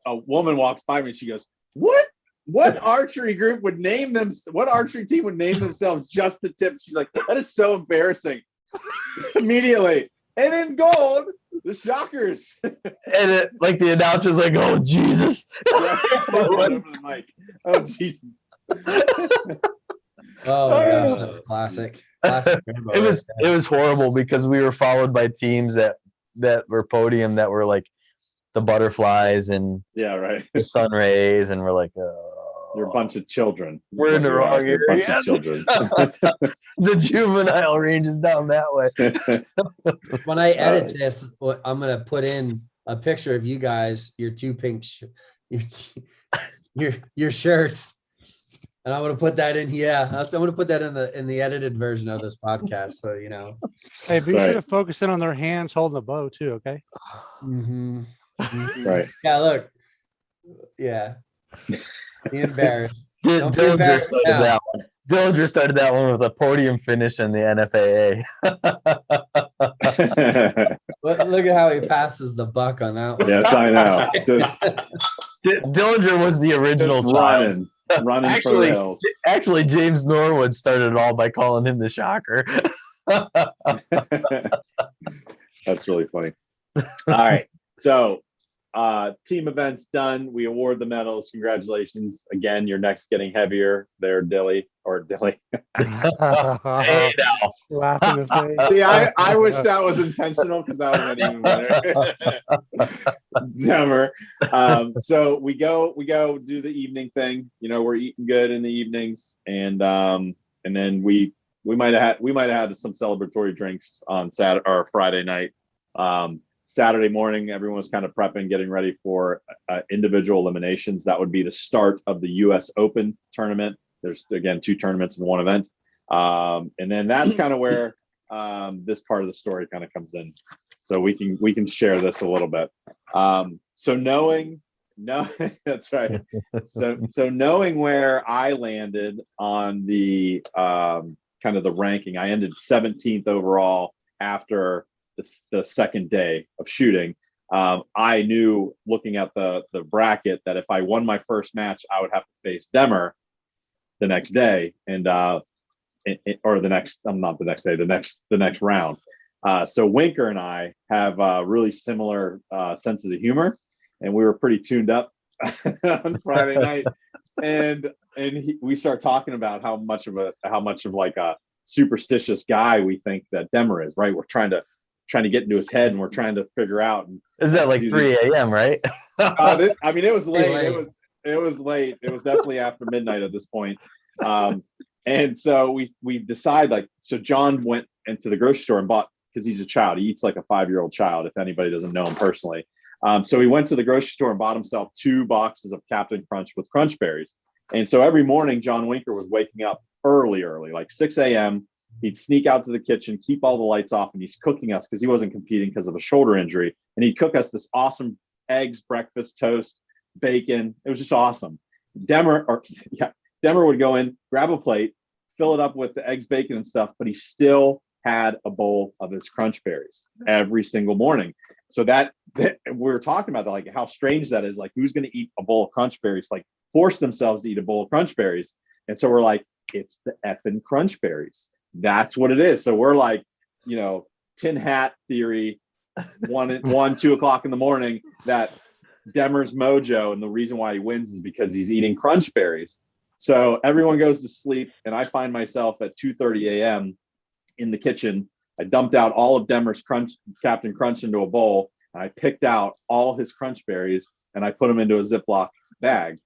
A woman walks by me. And she goes, What archery group would name them? What archery team would name themselves Just the Tip? She's like, that is so embarrassing. Immediately, and in gold, the Shockers. And the announcer's like, oh Jesus. Oh Jesus. Oh my gosh, that was classic. It was horrible because we were followed by teams that were podium that were like the Butterflies and the Sun Rays, and we're like, you're a bunch of children. We're in the wrong area. A bunch of children. The juvenile range is down that way. When I edit this, I'm gonna put in a picture of you guys, your two pink, your shirts, and I'm gonna put that in. Yeah, I'm gonna put that in the edited version of this podcast. So Hey, be sure to focus in on their hands holding the bow too. Okay. Mm-hmm. Right. Yeah. Look. Yeah. Be embarrassed. Dillinger started that one with a podium finish in the NFAA. Look at how he passes the buck on that one. Yes, I know. Just Dillinger was the original running for the hills. Actually, James Norwood started it all by calling him the Shocker. That's really funny. All right, so team events done. We award the medals. Congratulations again. You're next getting heavier there, Dilly. Hey, Slap in the face. See, I wish that was intentional because that would have been even better. Dumber. So we go do the evening thing. We're eating good in the evenings, and then we might have had some celebratory drinks on Saturday or Friday night. Saturday morning, everyone was kind of prepping, getting ready for individual eliminations. That would be the start of the U.S. Open tournament. There's, again, 2 tournaments in one event. And then that's kind of where this part of the story kind of comes in. So we can share this a little bit. So that's right. So knowing where I landed on the kind of the ranking, I ended 17th overall after the second day of shooting. I knew, looking at the bracket, that if I won my first match, I would have to face Demmer the next day, the next round. So Winker and I have a really similar senses of humor, and we were pretty tuned up on Friday night, and we start talking about how much of like a superstitious guy we think that Demmer is. Right, we're trying to get into his head, and we're trying to figure out. Is that like 3 a.m., right? It was late. was late. It was definitely after midnight at this point. And so we decide, like, so John went into the grocery store and bought, because he's a child. He eats like a 5-year-old child, if anybody doesn't know him personally. So he went to the grocery store and bought himself 2 boxes of Captain Crunch with Crunch Berries. And so every morning, John Winker was waking up early, like 6 a.m. He'd sneak out to the kitchen, keep all the lights off, and he's cooking us, because he wasn't competing because of a shoulder injury. And he'd cook us this awesome eggs, breakfast, toast, bacon. It was just awesome. Demmer would go in, grab a plate, fill it up with the eggs, bacon, and stuff, but he still had a bowl of his Crunch Berries every single morning. So that we were talking about that, like how strange that is. Like, who's going to eat a bowl of Crunch Berries? Like, force themselves to eat a bowl of Crunch Berries. And so we're like, it's the effing Crunch Berries. That's what it is. So we're like, tin hat theory, 2 o'clock in the morning, that Demmer's mojo, and the reason why he wins is because he's eating Crunch Berries. So everyone goes to sleep, and I find myself at 2:30 a.m. in the kitchen. I dumped out all of Demmer's Captain Crunch into a bowl, and I picked out all his Crunch Berries, and I put them into a Ziploc bag.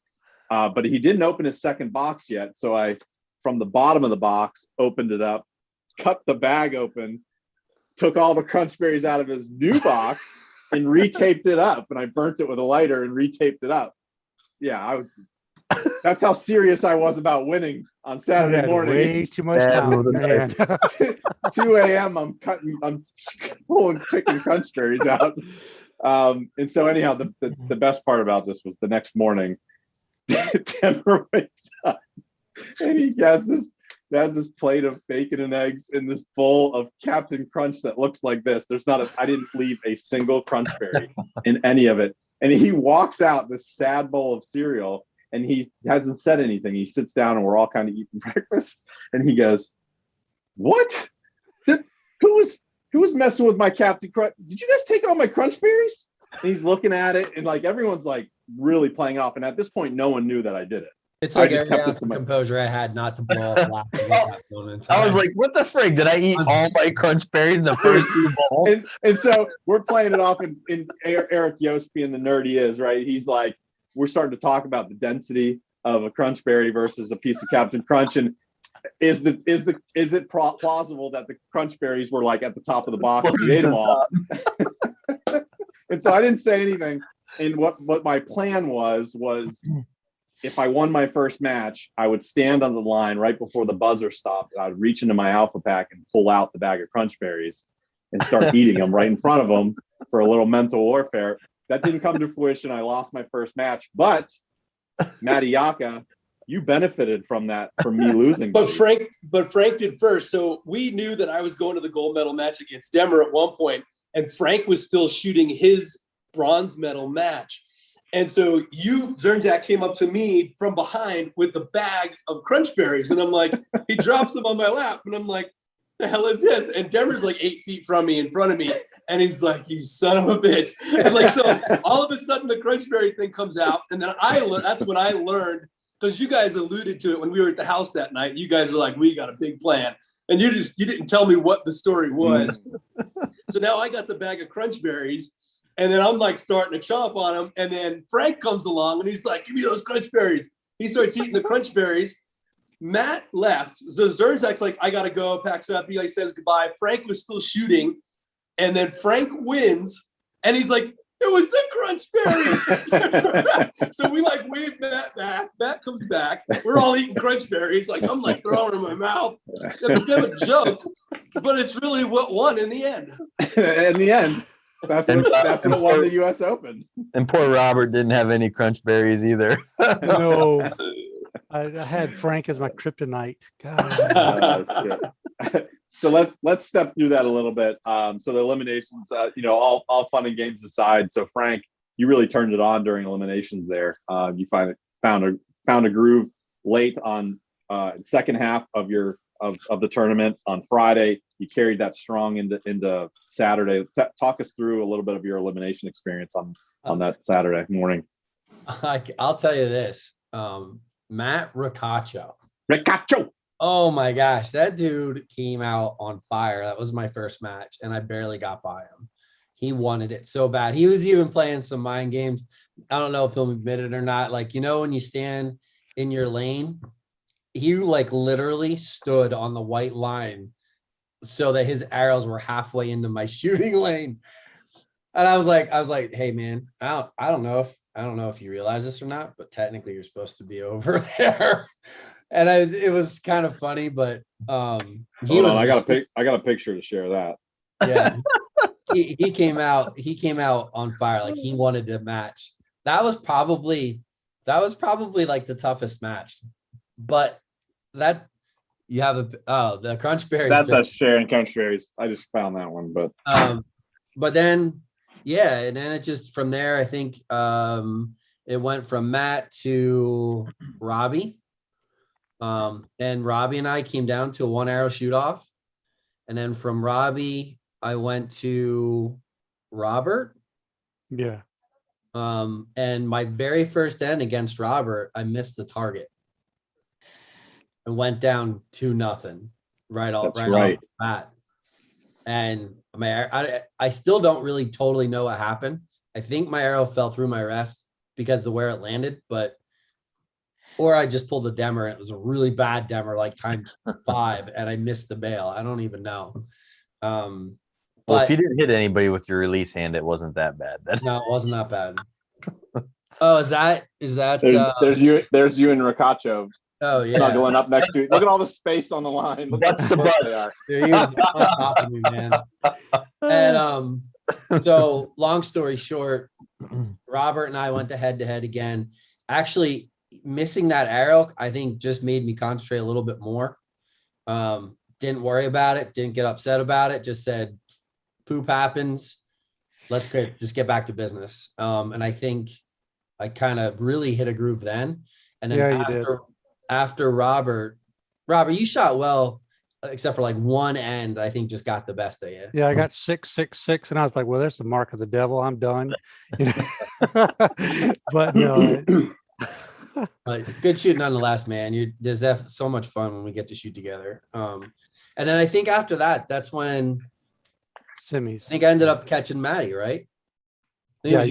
But he didn't open his second box yet, so I, from the bottom of the box, opened it up, cut the bag open, took all the Crunch Berries out of his new box, and retaped it up. And I burnt it with a lighter and retaped it up. Yeah, that's how serious I was about winning on Saturday morning. Way too much time, man. 2 a.m. I'm picking Crunch Berries out. And so anyhow, the best part about this was the next morning, Denver wakes up and he has this plate of bacon and eggs in this bowl of Captain Crunch that looks like this. I didn't leave a single Crunch Berry in any of it. And he walks out this sad bowl of cereal, and he hasn't said anything. He sits down, and we're all kind of eating breakfast, and he goes, "What? Who was messing with my Captain Crunch? Did you guys take all my Crunch Berries?" And he's looking at it, and like everyone's like really playing off. And at this point, no one knew that I did it. It's like every ounce of composure I had not to blow up laughing at that moment. I was like, what the frig? Did I eat all my Crunch Berries in the first 2 bowls? And so we're playing it off, in Eric Yost being the nerd he is, right? He's like, we're starting to talk about the density of a Crunch Berry versus a piece of Captain Crunch. And is it plausible that the Crunch Berries were like at the top of the box and we ate them all? And so I didn't say anything. And what my plan was if I won my first match, I would stand on the line right before the buzzer stopped, and I would reach into my Alpha Pack and pull out the bag of Crunch Berries and start eating them right in front of them for a little mental warfare. That didn't come to fruition. I lost my first match, but Matty Yaka, you benefited from that, from me losing. But Frank did first. So we knew that I was going to the gold medal match against Demmer at one point, and Frank was still shooting his bronze medal match. And so Zernzak came up to me from behind with the bag of Crunch Berries. And I'm like, he drops them on my lap. And I'm like, the hell is this? And Denver's like 8 feet from me, in front of me. And he's like, you son of a bitch. And like, so all of a sudden the Crunch Berry thing comes out. And then that's when I learned, because you guys alluded to it when we were at the house that night. You guys were like, we got a big plan. And you didn't tell me what the story was. So now I got the bag of Crunch Berries. And then I'm like starting to chomp on them. And then Frank comes along and he's like, give me those Crunch Berries. He starts eating the Crunch Berries. Matt left. So Zernzak's like, I got to go, packs up. He like says goodbye. Frank was still shooting. And then Frank wins. And he's like, it was the Crunch Berries. So we like wave Matt back. Matt comes back. We're all eating Crunch Berries. Like, I'm like throwing them in my mouth. It's a bit of a joke, but it's really what won in the end. In the end. That's what won the U.S. Open. And poor Robert didn't have any Crunch Berries either. No, I had Frank as my kryptonite. God. So let's step through that a little bit. So the eliminations, all fun and games aside. So Frank, you really turned it on during eliminations there. You found a groove late on second half of the tournament on Friday. You carried that strong into Saturday. Talk us through a little bit of your elimination experience on that Saturday morning. I'll tell you this, Matt Ricaccio. Oh my gosh, that dude came out on fire. That was my first match, and I barely got by him. he wanted it so bad. He was even playing some mind games. I don't know if he'll admit it or not. Like, when you stand in your lane, he like literally stood on the white line so that his arrows were halfway into my shooting lane. And I was like, hey man, I don't know if you realize this or not, but technically you're supposed to be over there. And it was kind of funny, but Hold on, I got a picture to share that. Yeah. he came out on fire. Like he wanted to match. That was probably like the toughest match. But that you have the crunch berries. That's sharing crunch berries. I just found that one, but then and then it just from there, I think it went from Matt to Robbie. And Robbie and I came down to a 1 arrow shoot off. And then from Robbie, I went to Robert. Yeah. And my very first end against Robert, I missed the target and went down 2-0 right off the bat. And I still don't really totally know what happened. I think my arrow fell through my rest because of where it landed, or I just pulled a demmer and it was a really bad demmer, like times 5, and I missed the bail. I don't even know. Well, if you didn't hit anybody with your release hand, it wasn't that bad. No, it wasn't that bad. Oh, is that? There's you and Ricaccio. Oh yeah, snuggling up next to you. Look at all the space on the line. Look That's the bus. They're usually on top of me, man. And so long story short, Robert and I went to head again. Actually, missing that arrow, I think, just made me concentrate a little bit more. Didn't worry about it, didn't get upset about it, just said poop happens, let's just get back to business. And I think I kind of really hit a groove then. And then after Robert, you shot well, except for like one end, I think just got the best of you. Yeah, I got 6.66, and I was like, well, there's the mark of the devil. I'm done. But no. Good shooting nonetheless, man. There's so much fun when we get to shoot together. And then I think after that, that's when semis. I think I ended up catching Maddie, right? It was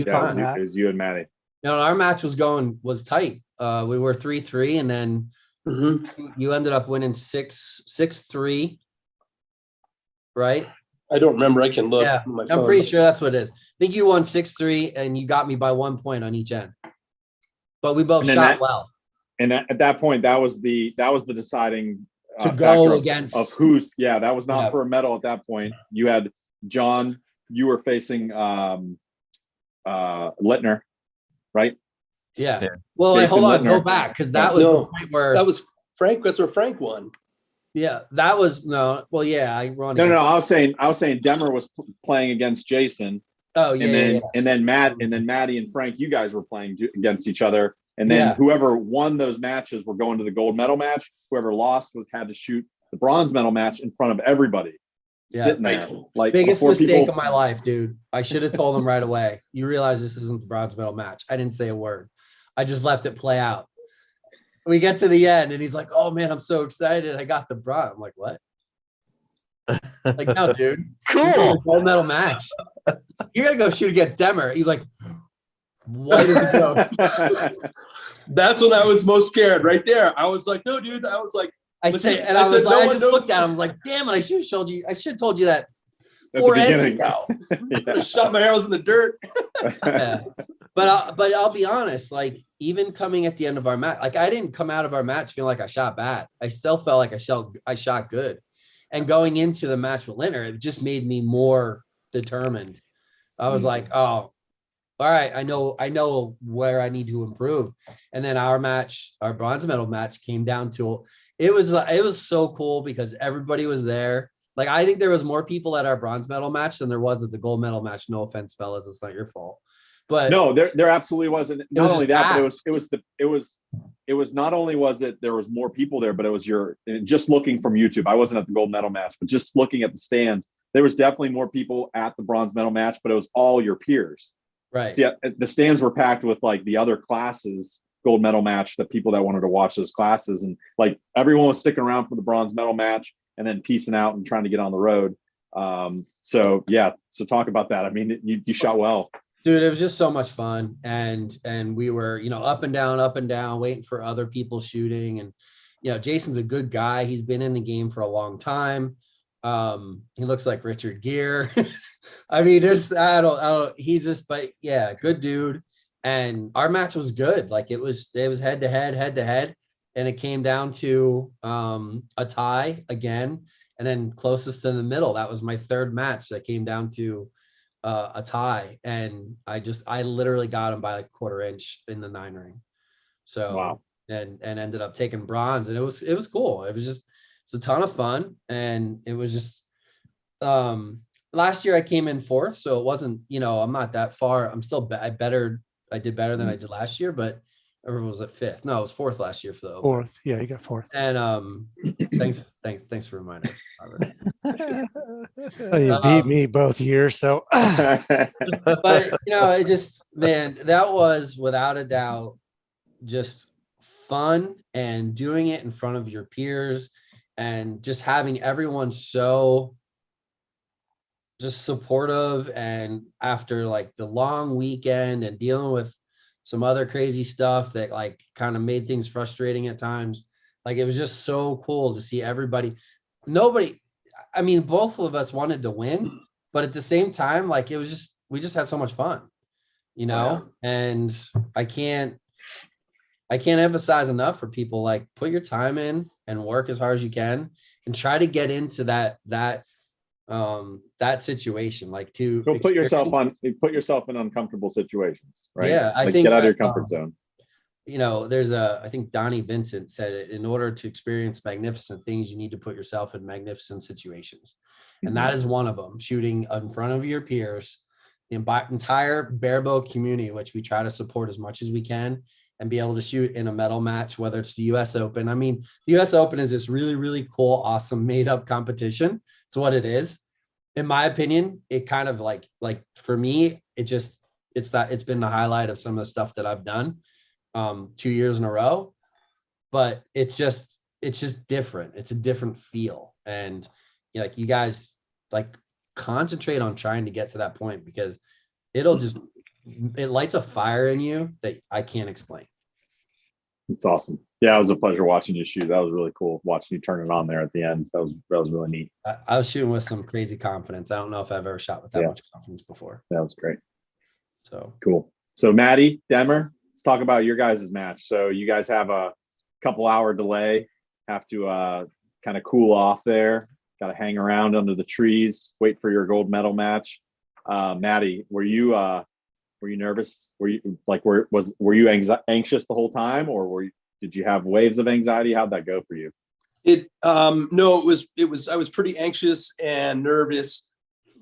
you and Maddie. No, our match was tight. We were 3-3, and then you ended up winning 6-3, right? I don't remember. I can look. Yeah, I'm pretty sure that's what it is. I think you won 6-3, and you got me by 1 point on each end. But we both shot well. And at that point, that was the deciding to go against of who's. Yeah, that was not for a medal at that point. You had John. You were facing Littner, right? Yeah. Well, hold on, go back, because that was the point where that was Frank. That's where Frank won. Yeah, that was no. Well, yeah, I won. No. I was saying Demmer was playing against Jason. Oh yeah, and then Maddie and Frank, you guys were playing against each other, and then whoever won those matches were going to the gold medal match. Whoever lost had to shoot the bronze medal match in front of everybody. Yeah, sitting there, like biggest mistake of my life, dude. I should have told him right away. You realize this isn't the bronze medal match. I didn't say a word. I just left it play out. We get to the end, and he's like, "Oh man, I'm so excited! I got the bronze." I'm like, "What?" Like, no, dude. Cool. Gold medal match. You gotta go shoot against Demmer. He's like, "What is it go?" That's when I was most scared. Right there, I was like, "No, dude." I was like, I just looked at him like, "Damn it! I should have showed you. I should have told you that 4 ends ago." I shot my arrows in the dirt. Yeah. But I'll be honest. Like, even coming at the end of our match, like I didn't come out of our match feeling like I shot bad. I still felt like I shot good. And going into the match with Littner, it just made me more determined. I was like, "Oh, all right, I know where I need to improve." And then our bronze medal match, came down to it was so cool because everybody was there. Like, I think there was more people at our bronze medal match than there was at the gold medal match. No offense, fellas, it's not your fault. But no, there absolutely wasn't. Not only that, but it was not only was it there was more people there, but it was just looking from YouTube. I wasn't at the gold medal match, but just looking at the stands, there was definitely more people at the bronze medal match, but it was all your peers. Right. So yeah, the stands were packed with like the other classes gold medal match, the people that wanted to watch those classes, and like everyone was sticking around for the bronze medal match and then piecing out and trying to get on the road. So yeah, so talk about that. I mean, you shot well. Dude, it was just so much fun. And we were, you know, up and down, waiting for other people shooting. And, you know, Jason's a good guy. He's been in the game for a long time. He looks like Richard Gere. I mean, I don't, he's just, but yeah, good dude. And our match was good. Like it was head to head. And it came down to a tie again. And then closest in the middle. That was my third match that came down to a tie, and I literally got him by like 1/4 inch in the 9 ring. So wow. and ended up taking bronze, and it was cool. It's a ton of fun, and it was just last year I came in 4th, so it wasn't, you know, I'm not that far. I'm still I did better than I did last year, but or was it 5th? No, it was 4th last year for the Open. 4th. Yeah, you got 4th. And thanks for reminding me, Robert. Oh, you beat me both years, so But you know, it just, man, that was without a doubt just fun, and doing it in front of your peers and just having everyone so just supportive. And after like the long weekend and dealing with some other crazy stuff that like kind of made things frustrating at times, like it was just so cool to see everybody. I mean, both of us wanted to win, but at the same time, like it was just, we just had so much fun, you know. And I can't emphasize enough for people, like, put your time in and work as hard as you can and try to get into that situation, like to Go put yourself in uncomfortable situations, right? Yeah, I like think get out of your comfort zone. You know, I think Donnie Vincent said it, in order to experience magnificent things, you need to put yourself in magnificent situations. And that is one of them. Shooting in front of your peers, the entire barebow community, which we try to support as much as we can, and be able to shoot in a medal match, whether it's the US Open. I mean, the US Open is this really, really cool, awesome, made up competition. It's what it is. In my opinion, it kind of like for me, it's been the highlight of some of the stuff that I've done 2 years in a row. But it's just different. It's a different feel. And you know, like, you guys like concentrate on trying to get to that point, because it lights a fire in you that I can't explain. It's awesome. Yeah, it was a pleasure watching you shoot. That was really cool watching you turn it on there at the end. That was really neat. I was shooting with some crazy confidence. I don't know if I've ever shot with that much confidence before. That was great. So cool. So Maddie, Demmer, let's talk about your guys' match. So you guys have a couple hour delay, have to kind of cool off there, got to hang around under the trees, wait for your gold medal match. Maddie, were you nervous? Were you anxious the whole time, or did you have waves of anxiety? How'd that go for you? No, it was, I was pretty anxious and nervous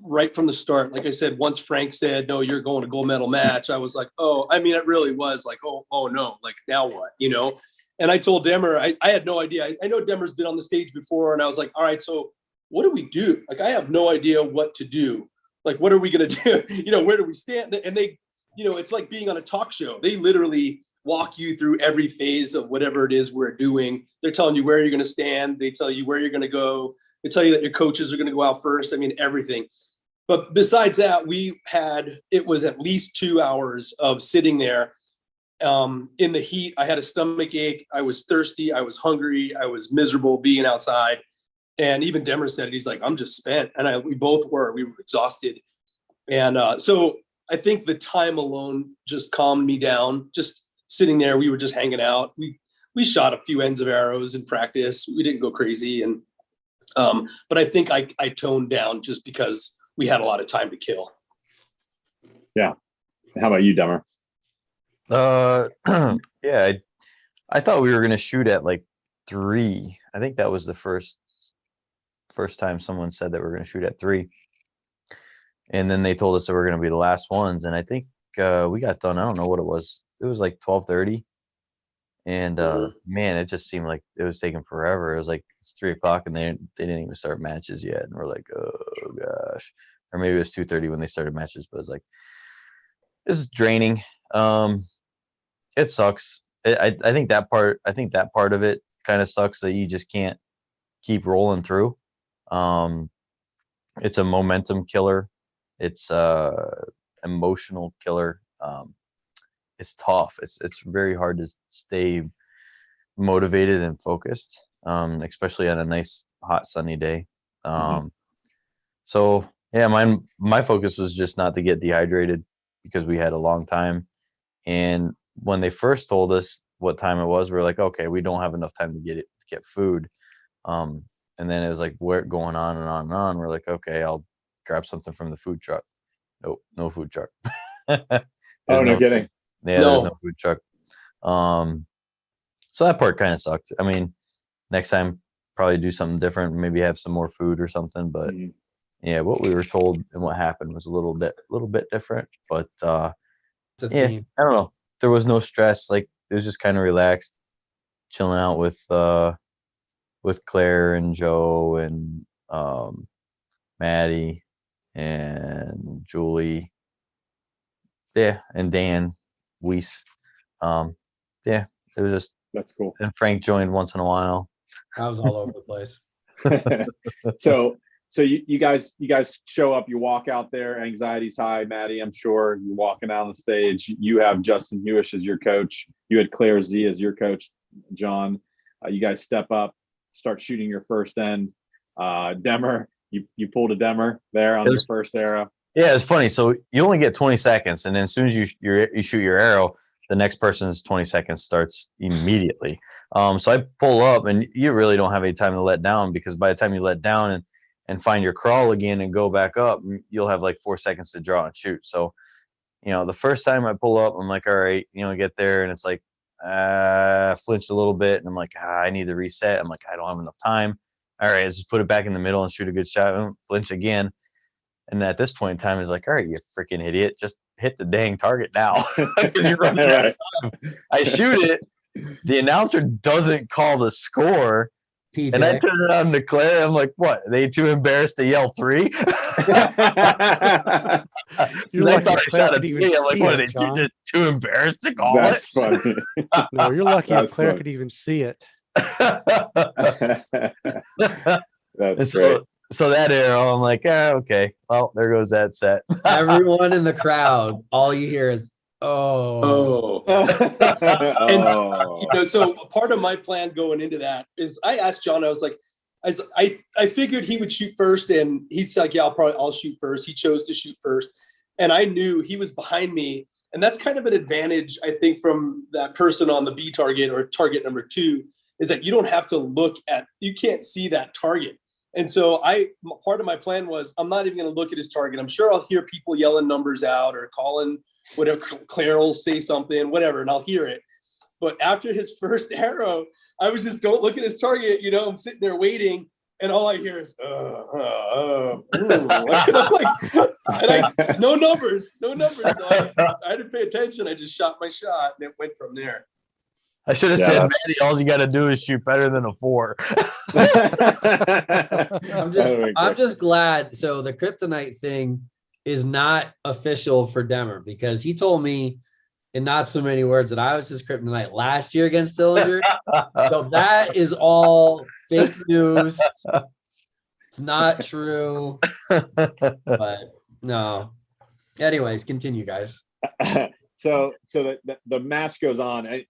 right from the start. Like I said, once Frank said, no, you're going to gold medal match, I was like, oh, I mean, it really was like, oh no, like now what, you know? And I told Demmer, I had no idea. I know Demmer's been on the stage before, and I was like, all right, so what do we do? Like, I have no idea what to do. Like, what are we going to do? You know, where do we stand? And they, you know, it's like being on a talk show. They literally walk you through every phase of whatever it is we're doing. They're telling you where you're going to stand. They tell you where you're going to go. They tell you that your coaches are going to go out first. I mean, everything. But besides that, it was at least 2 hours of sitting there in the heat. I had a stomach ache. I was thirsty. I was hungry. I was miserable being outside. And even Demmer said it. He's like, I'm just spent. And we both were. We were exhausted. And so I think the time alone just calmed me down. Just sitting there, we were just hanging out. We shot a few ends of arrows in practice. We didn't go crazy. And but I think I toned down just because we had a lot of time to kill. Yeah. How about you, Demmer? Yeah, I thought we were gonna shoot at like 3. I think that was the first time someone said that we're gonna shoot at 3. And then they told us that we're gonna be the last ones. And I think we got done. I don't know what it was. It was like 12:30. And man, it just seemed like it was taking forever. It was like it's 3 o'clock and they didn't even start matches yet. And we're like, oh gosh. Or maybe it was 2:30 when they started matches, but it's like, this is draining. It sucks. I think that part of it kind of sucks, that you just can't keep rolling through. It's a momentum killer. It's a emotional killer. It's tough. It's very hard to stay motivated and focused, especially on a nice hot sunny day. So yeah, my focus was just not to get dehydrated because we had a long time. And when they first told us what time it was, we are like, okay, we don't have enough time to get food. And then it was like, we're going on and on and on. We're like, okay, I'll grab something from the food truck. Nope, no food truck. Oh, no kidding. Yeah, there's no food truck. So that part kind of sucked. I mean, next time probably do something different, maybe have some more food or something. But yeah, what we were told and what happened was a little bit different. But It's a yeah, theme. I don't know. There was no stress. Like it was just kind of relaxed, chilling out with Claire and Joe and Maddie and Julie. Yeah, and Dan Weiss. Yeah, it was just, That's cool. and Frank joined once in a while. I was all over the place. So you guys show up, you walk out there, anxiety's high, Maddie, I'm sure. You're walking out on the stage. You have Justin Hewish as your coach. You had Claire Z as your coach, John. You guys step up, start shooting your first end. Demer, you pulled a Demer there on your first arrow. Yeah, it's funny. So you only get 20 seconds, and then as soon as you shoot your arrow, the next person's 20 seconds starts immediately. So I pull up, and you really don't have any time to let down, because by the time you let down and find your crawl again and go back up, you'll have like 4 seconds to draw and shoot. So, the first time I pull up, I'm like, all right, get there, and it's like, flinched a little bit, and I'm like, I need to reset. I'm like, I don't have enough time. All right, let's just put it back in the middle and shoot a good shot, and flinch again. And at this point in time, it's like, all right, you freaking idiot, just hit the dang target now. Because you're running out of time. I shoot it. The announcer doesn't call the score. PJ. And I turn around to Claire. I'm like, what? Are they too embarrassed to yell 3? You're They lucky thought I Claire shot a could even 3. I'm like, see what? Are it, they John. just too embarrassed to call That's it? funny. No, you're lucky if That's Claire funny. could even see it. That's great. So that arrow, I'm like, okay, well, there goes that set. Everyone in the crowd, all you hear is, oh. And so part of my plan going into that is I asked John, I was like, I figured he would shoot first, and he's like, yeah, I'll shoot first. He chose to shoot first. And I knew he was behind me. And that's kind of an advantage, I think, from that person on the B target or target number 2, is that you don't have to you can't see that target. And so part of my plan was, I'm not even going to look at his target. I'm sure I'll hear people yelling numbers out or calling, whatever, Claire will say something, whatever, and I'll hear it. But after his first arrow, I was just, don't look at his target. I'm sitting there waiting, and all I hear is, and I'm like, no numbers. So I didn't pay attention. I just shot my shot, and it went from there. I should have said, Maddie, all you got to do is shoot better than a 4. I'm just glad. So the kryptonite thing is not official for Demer, because he told me in not so many words that I was his kryptonite last year against Dillinger. So that is all fake news. It's not true. But no. Anyways, continue, guys. So the match goes on, and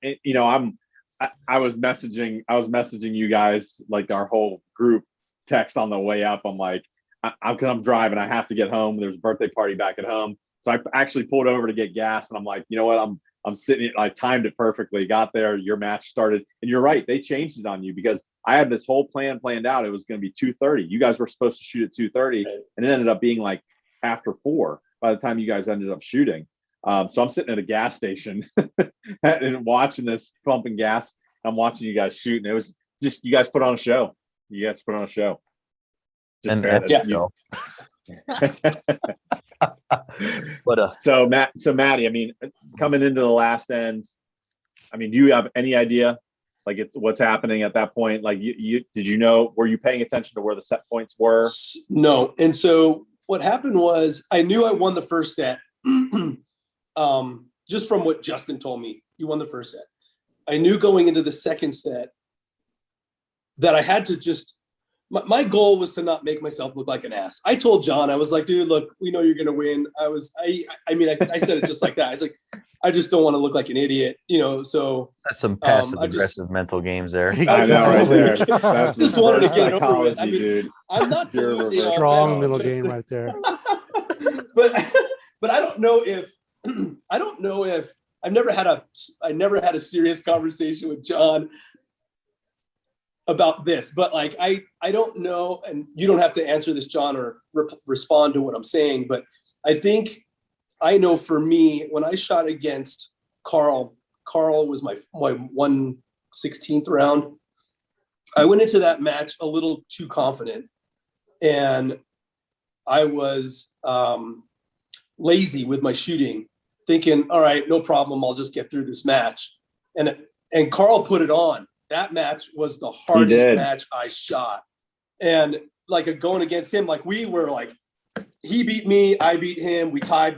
I was messaging you guys, like our whole group text on the way up. I'm like, I'm driving, I have to get home. There's a birthday party back at home, so I actually pulled over to get gas, and I'm like, you know what, I'm sitting. I timed it perfectly. Got there, your match started, and you're right, they changed it on you, because I had this whole plan planned out. It was going to be 2:30. You guys were supposed to shoot at 2:30, and it ended up being like after 4 by the time you guys ended up shooting. So I'm sitting at a gas station and watching this, pumping gas. I'm watching you guys shoot, and it was just, you guys put on a show. Just But so Maddie, I mean, coming into the last end, I mean, do you have any idea, like, what's happening at that point? Like, were you paying attention to where the set points were? No. And so what happened was, I knew I won the first set. Just from what Justin told me, you won the first set. I knew going into the second set that I had to just my goal was to not make myself look like an ass. I told John, I was like, dude, look, we know you're going to win. I said it just like that. I was like, I just don't want to look like an idiot, so. That's some passive aggressive mental games there. I know right there. That's just wanted to reverse get it over with. psychology, dude. I'm not Pure deluded, Strong middle game right there. but I don't know if I never had a serious conversation with John about this, but like I don't know, and you don't have to answer this, John, or respond to what I'm saying, but I think I know for me, when I shot against Carl was my 1/16th round. I went into that match a little too confident, and I was lazy with my shooting, thinking, all right, no problem, I'll just get through this match. And Carl put it on. That match was the hardest match I shot. And like going against him, like we were like, he beat me, I beat him, we tied,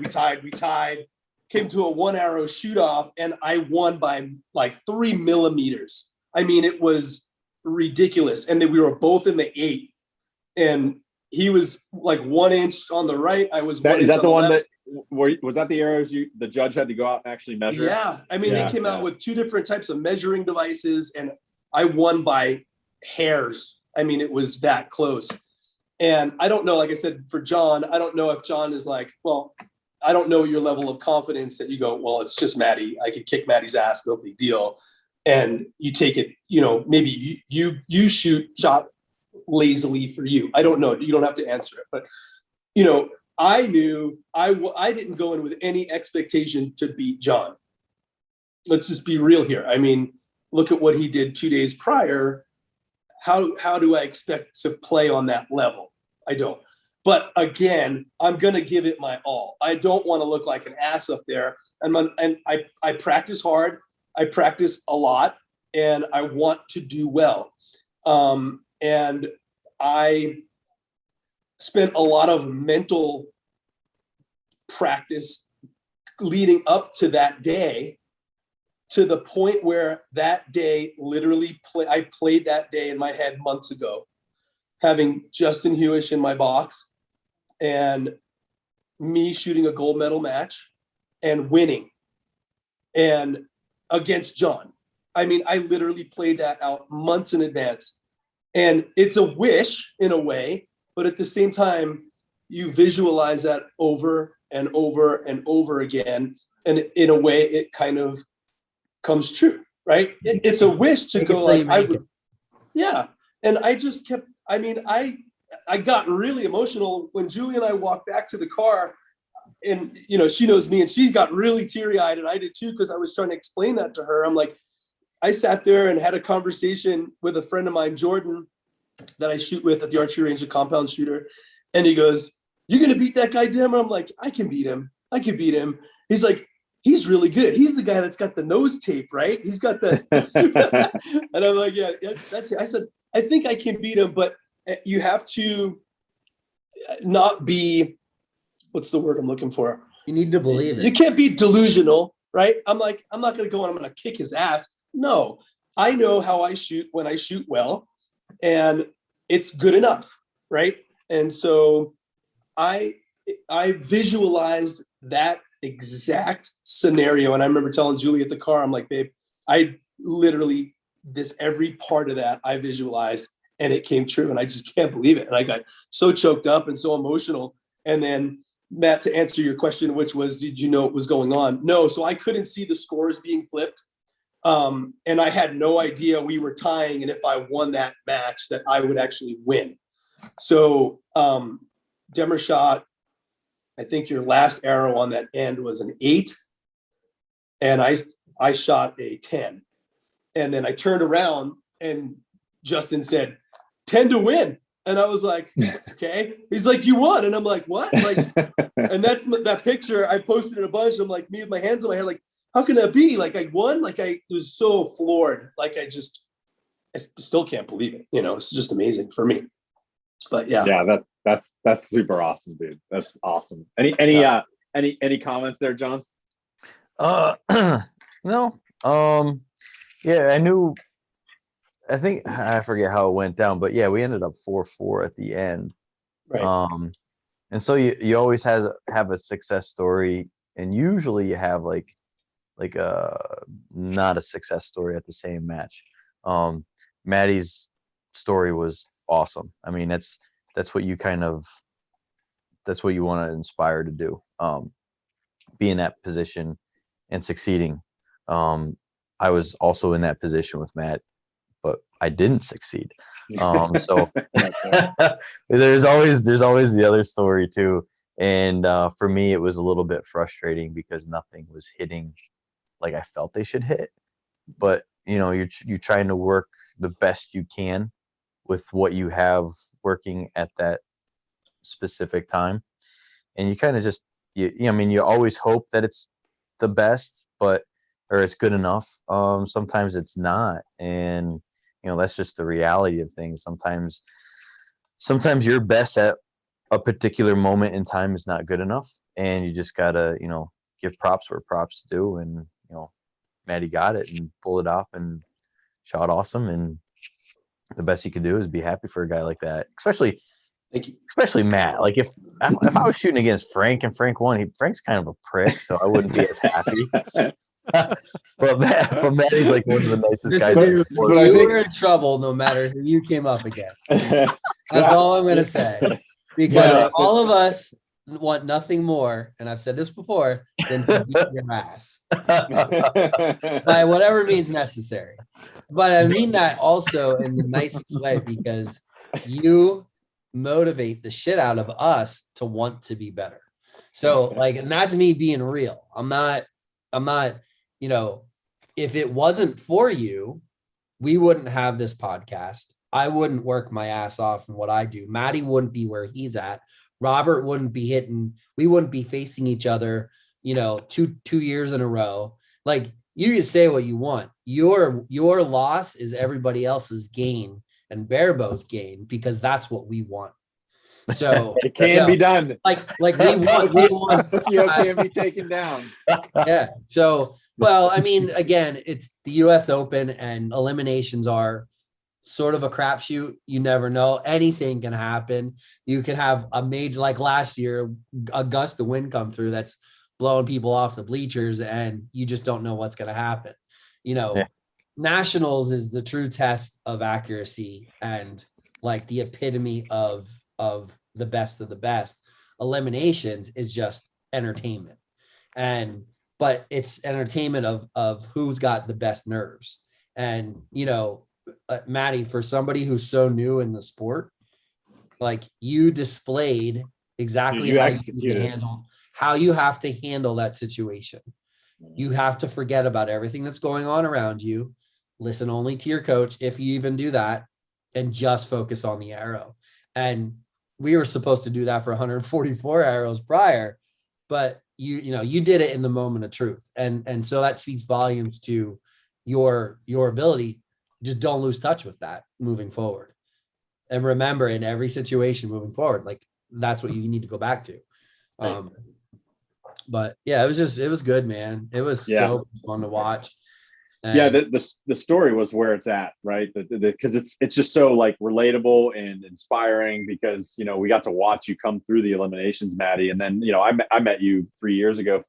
came to a 1 arrow shoot off, and I won by like 3 millimeters. I mean, it was ridiculous. And then we were both in the 8, and he was like 1 inch on the right. I was is that the one left. Was that the arrows the judge had to go out and actually measure? Yeah. I mean, they came out with 2 different types of measuring devices, and I won by hairs. I mean, it was that close. And I don't know, like I said, for John, I don't know if John is like, well, I don't know your level of confidence that you go, well, it's just Maddie. I could kick Maddie's ass, no big deal. And you take it, maybe you shot lazily for you. I don't know. You don't have to answer it. But, I knew I didn't go in with any expectation to beat John. Let's just be real here. I mean, look at what he did 2 days prior. How do I expect to play on that level? I don't. But again, I'm going to give it my all. I don't want to look like an ass up there. And I practice hard. I practice a lot, and I want to do well. And I spent a lot of mental practice leading up to that day, to the point where that day literally I played that day in my head months ago, having Justin Hewish in my box and me shooting a gold medal match and winning, and against John. I mean, I literally played that out months in advance, and it's a wish in a way, but at the same time, you visualize that over and over and over again. And in a way, it kind of comes true, right? It's a wish to go like, I would, yeah. And I just kept, I mean, I got really emotional when Julie and I walked back to the car, and, she knows me, and she got really teary eyed, and I did too, because I was trying to explain that to her. I'm like, I sat there and had a conversation with a friend of mine, Jordan, that I shoot with at the archery range, a compound shooter. And he goes, "You're going to beat that guy, Demmer?" I'm like, I can beat him. He's like, he's really good. He's the guy that's got the nose tape, right? He's got the, and I'm like, yeah, that's it. I said, I think I can beat him, but you have to not be, what's the word I'm looking for? You need to believe it. You can't be delusional, right? I'm like, I'm not going to go and I'm going to kick his ass. No, I know how I shoot when I shoot well, and it's good enough, right? And so I visualized that exact scenario. And I remember telling Julie at the car, I'm like, babe, I literally, every part of that I visualized, and it came true. And I just can't believe it. And I got so choked up and so emotional. And then, Matt, to answer your question, which was, did you know what was going on? No. So I couldn't see the scores being flipped. And I had no idea we were tying. And if I won that match, that I would actually win. So Demmer shot, I think your last arrow on that end was an 8. And I shot a 10. And then I turned around and Justin said, 10 to win. And I was like, okay. He's like, you won. And I'm like, what? Like, and that's that picture I posted in a bunch. I'm like, me with my hands on my head, like, how can that be? Like, I won. Like, I was so floored. Like, I still can't believe it. It's just amazing for me. But yeah. That's super awesome, dude. That's awesome. Any comments there, John? No. Yeah, I knew I think I forget how it went down, but yeah, we ended up 4-4 at the end. Right. And so you always have a success story, and usually you have like not a success story at the same match. Maddie's story was awesome. I mean, that's what you that's what you want to inspire to do. Be in that position and succeeding. I was also in that position with Matt, but I didn't succeed. So there's always the other story too. And for me, it was a little bit frustrating because nothing was hitting like I felt they should hit. But you're trying to work the best you can with what you have working at that specific time, and you kind of just I mean, you always hope that it's the best, or it's good enough. Sometimes it's not, and that's just the reality of things. Sometimes your best at a particular moment in time is not good enough, and you just gotta give props where props due. And Maddie got it and pulled it off and shot awesome, and the best you could do is be happy for a guy like that, Thank you. especially Matt. Like if I was shooting against Frank and Frank won, Frank's kind of a prick, so I wouldn't be as happy. but Maddie's like one of the nicest guys. Dude, but I you think- were in trouble no matter who you came up against. That's all I'm gonna say. Because all of us want nothing more, and I've said this before, than to beat your ass by whatever means necessary. But I mean that also in the nicest way, because you motivate the shit out of us to want to be better. So like, and that's me being real. I'm not, if it wasn't for you, we wouldn't have this podcast. I wouldn't work my ass off in what I do. Matty wouldn't be where he's at. Robert wouldn't be hitting. We wouldn't be facing each other, two years in a row. Like, you can say what you want. Your loss is everybody else's gain and Barebo's gain, because that's what we want. So it can be done. Like we want Tokyo can be taken down. Yeah. So, well, I mean, again, it's the US Open, and eliminations are sort of a crapshoot. You never know. Anything can happen. You can have a major, like last year, a gust of wind come through that's blowing people off the bleachers, and you just don't know what's going to happen. Yeah. Nationals is the true test of accuracy and like the epitome of the best of the best. Eliminations is just entertainment, but it's entertainment of who's got the best nerves. And Maddie, for somebody who's so new in the sport, like, you displayed exactly how you have to handle that situation. You have to forget about everything that's going on around you, listen only to your coach, if you even do that, and just focus on the arrow. And we were supposed to do that for 144 arrows prior, but you did it in the moment of truth. And so that speaks volumes to your ability. Just don't lose touch with that moving forward. And remember, in every situation moving forward, like, that's what you need to go back to. But yeah, it was good, man. It was so fun to watch. And the story was where it's at, right? Because it's just so like relatable and inspiring, because we got to watch you come through the eliminations, Maddie, and then I met you 4 years ago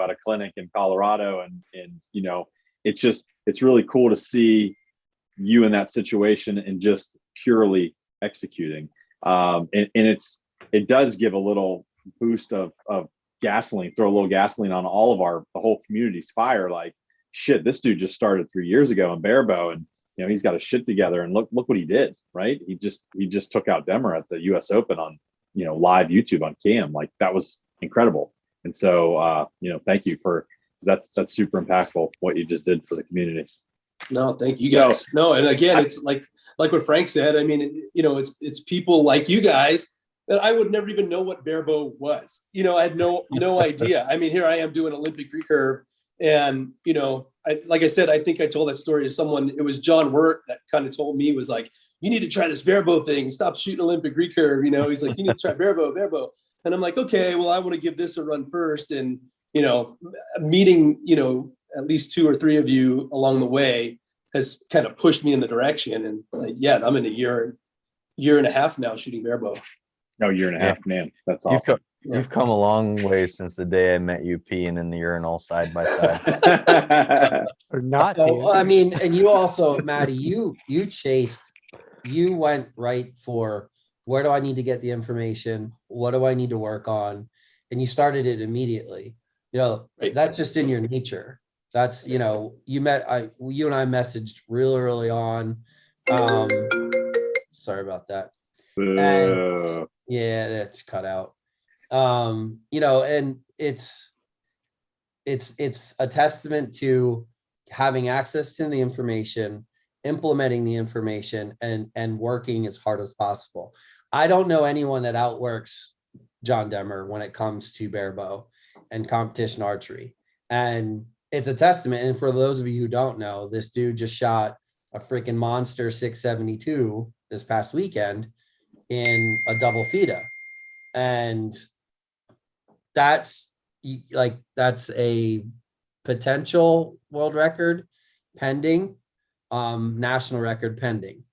at a clinic in Colorado, and it's really cool to see you in that situation and just purely executing. And it does give a little boost of gasoline, throw a little gasoline on the whole community's fire. Like, shit, this dude just started 3 years ago in Barebow, and he's got his shit together, and look what he did, right? He just took out Demmer at the US Open on live YouTube on cam. Like, that was incredible. And so thank you that's super impactful what you just did for the community. No, thank you guys. No, and again, it's like what Frank said. I mean, it's people like you guys that I would never even know what Barebow was. I had no idea. I mean, here I am doing Olympic recurve, and like I said, I think I told that story to someone. It was John Wirt that kind of told me, was like, you need to try this Barebow thing. Stop shooting Olympic recurve. He's like, you need to try Barebow. And I'm like, okay, well, I want to give this a run first. And meeting at least 2 or 3 of you along the way, has kind of pushed me in the direction. And like, yeah, I'm in a year and a half now shooting barebow. No, year and a half, man. That's You've awesome. you've come a long way since the day I met you peeing in the urinal side by side. Or not. So, I Dan. mean, and you also, Maddie, you went right for where do I need to get the information? What do I need to work on? And you started it immediately. You know, Right. that's just in your nature. That's, you know, you and I messaged real early on. Sorry about that. And yeah, that's cut out. You know, and it's a testament to having access to the information, implementing the information, and working as hard as possible. I don't know anyone that outworks John Demmer when it comes to barebow and competition archery. And it's a testament. And for those of you who don't know, this dude just shot a freaking monster 672 this past weekend in a double FIDA. And that's a potential world record pending, national record pending.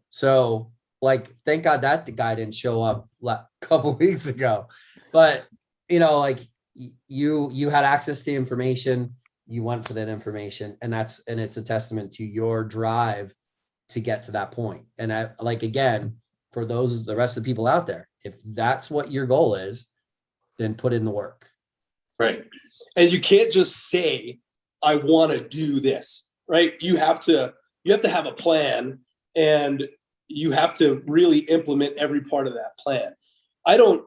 So like, thank God that the guy didn't show up a couple weeks ago. But you know, like you had access to information, you went for that information, and it's a testament to your drive to get to that point. And again, for the rest of the people out there, if that's what your goal is, then put in the work. Right. And you can't just say, I want to do this, right? You have to have a plan, and you have to really implement every part of that plan. I don't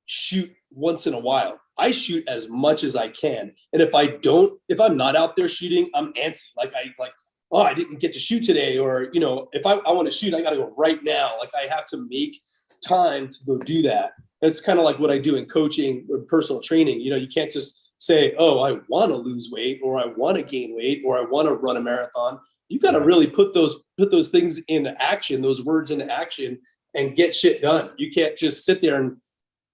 shoot once in a while. I shoot as much as I can. And if I'm not out there shooting, I'm antsy. Oh, I didn't get to shoot today. Or, you know, if I want to shoot, I got to go right now. Like, I have to make time to go do that. That's kind of like what I do in coaching or personal training. You know, you can't just say, oh, I want to lose weight, or I want to gain weight, or I want to run a marathon. You got to really put those things into action, those words into action, and get shit done. You can't just sit there and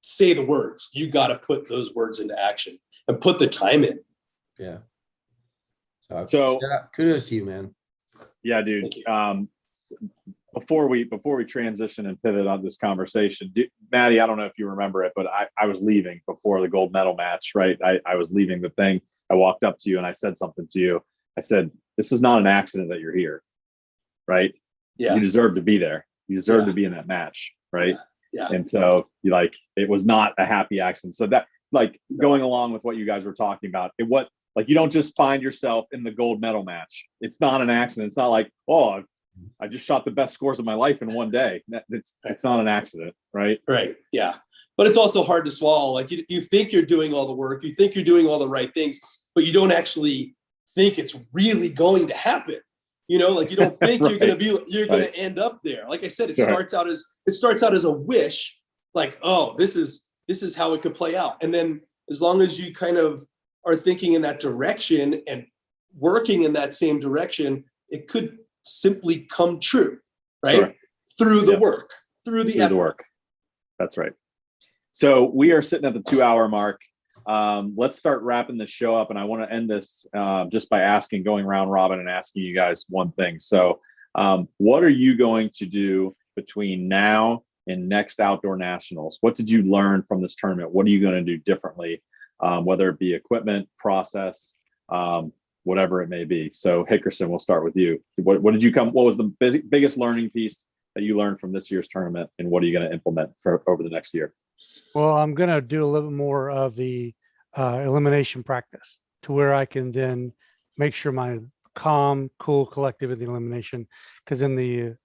say the words. You got to put those words into action and put the time in. Yeah. So kudos to you, man. Yeah, dude. Before we transition and pivot on this conversation, Maddie, I don't know if you remember it, but I was leaving before the gold medal match, right? I was leaving the thing. I walked up to you and I said something to you. I said, this is not an accident that you're here, right? Yeah. You deserve to be there. You deserve to be in that match, right? Yeah. And so it was not a happy accident. So that, going along with what you guys were talking about, you don't just find yourself in the gold medal match. It's not an accident. It's not like, oh, I just shot the best scores of my life in one day. It's not an accident, right? Right. Yeah. But it's also hard to swallow. Like, you think you're doing all the work, you think you're doing all the right things, but you don't actually think it's really going to happen. You know, like, you don't think right. you're going to end up there. Like I said, it starts out as a wish, like, oh, this is how it could play out. And then as long as you kind of are thinking in that direction and working in that same direction, it could simply come true, right? Sure. Through the work, through the effort. The work. That's right. So we are sitting at the 2-hour mark. Let's start wrapping this show up, and I want to end this just by going round robin and asking you guys one thing. So what are you going to do between now and next Outdoor Nationals? What did you learn from this tournament? What are you going to do differently, whether it be equipment, process, whatever it may be? So Hickerson, we'll start with you. What was the biggest learning piece that you learned from this year's tournament, and what are you going to implement over the next year? Well, I'm going to do a little more of the elimination practice, to where I can then make sure my calm, cool, collective in the elimination. Because in the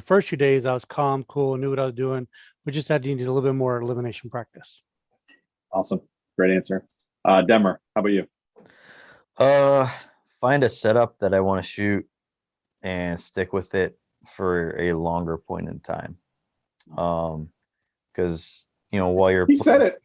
first few days, I was calm, cool, knew what I was doing. We just had to need a little bit more elimination practice. Awesome. Great answer. Demmer, how about you? Find a setup that I want to shoot and stick with it for a longer point in time. Because while you're he said it,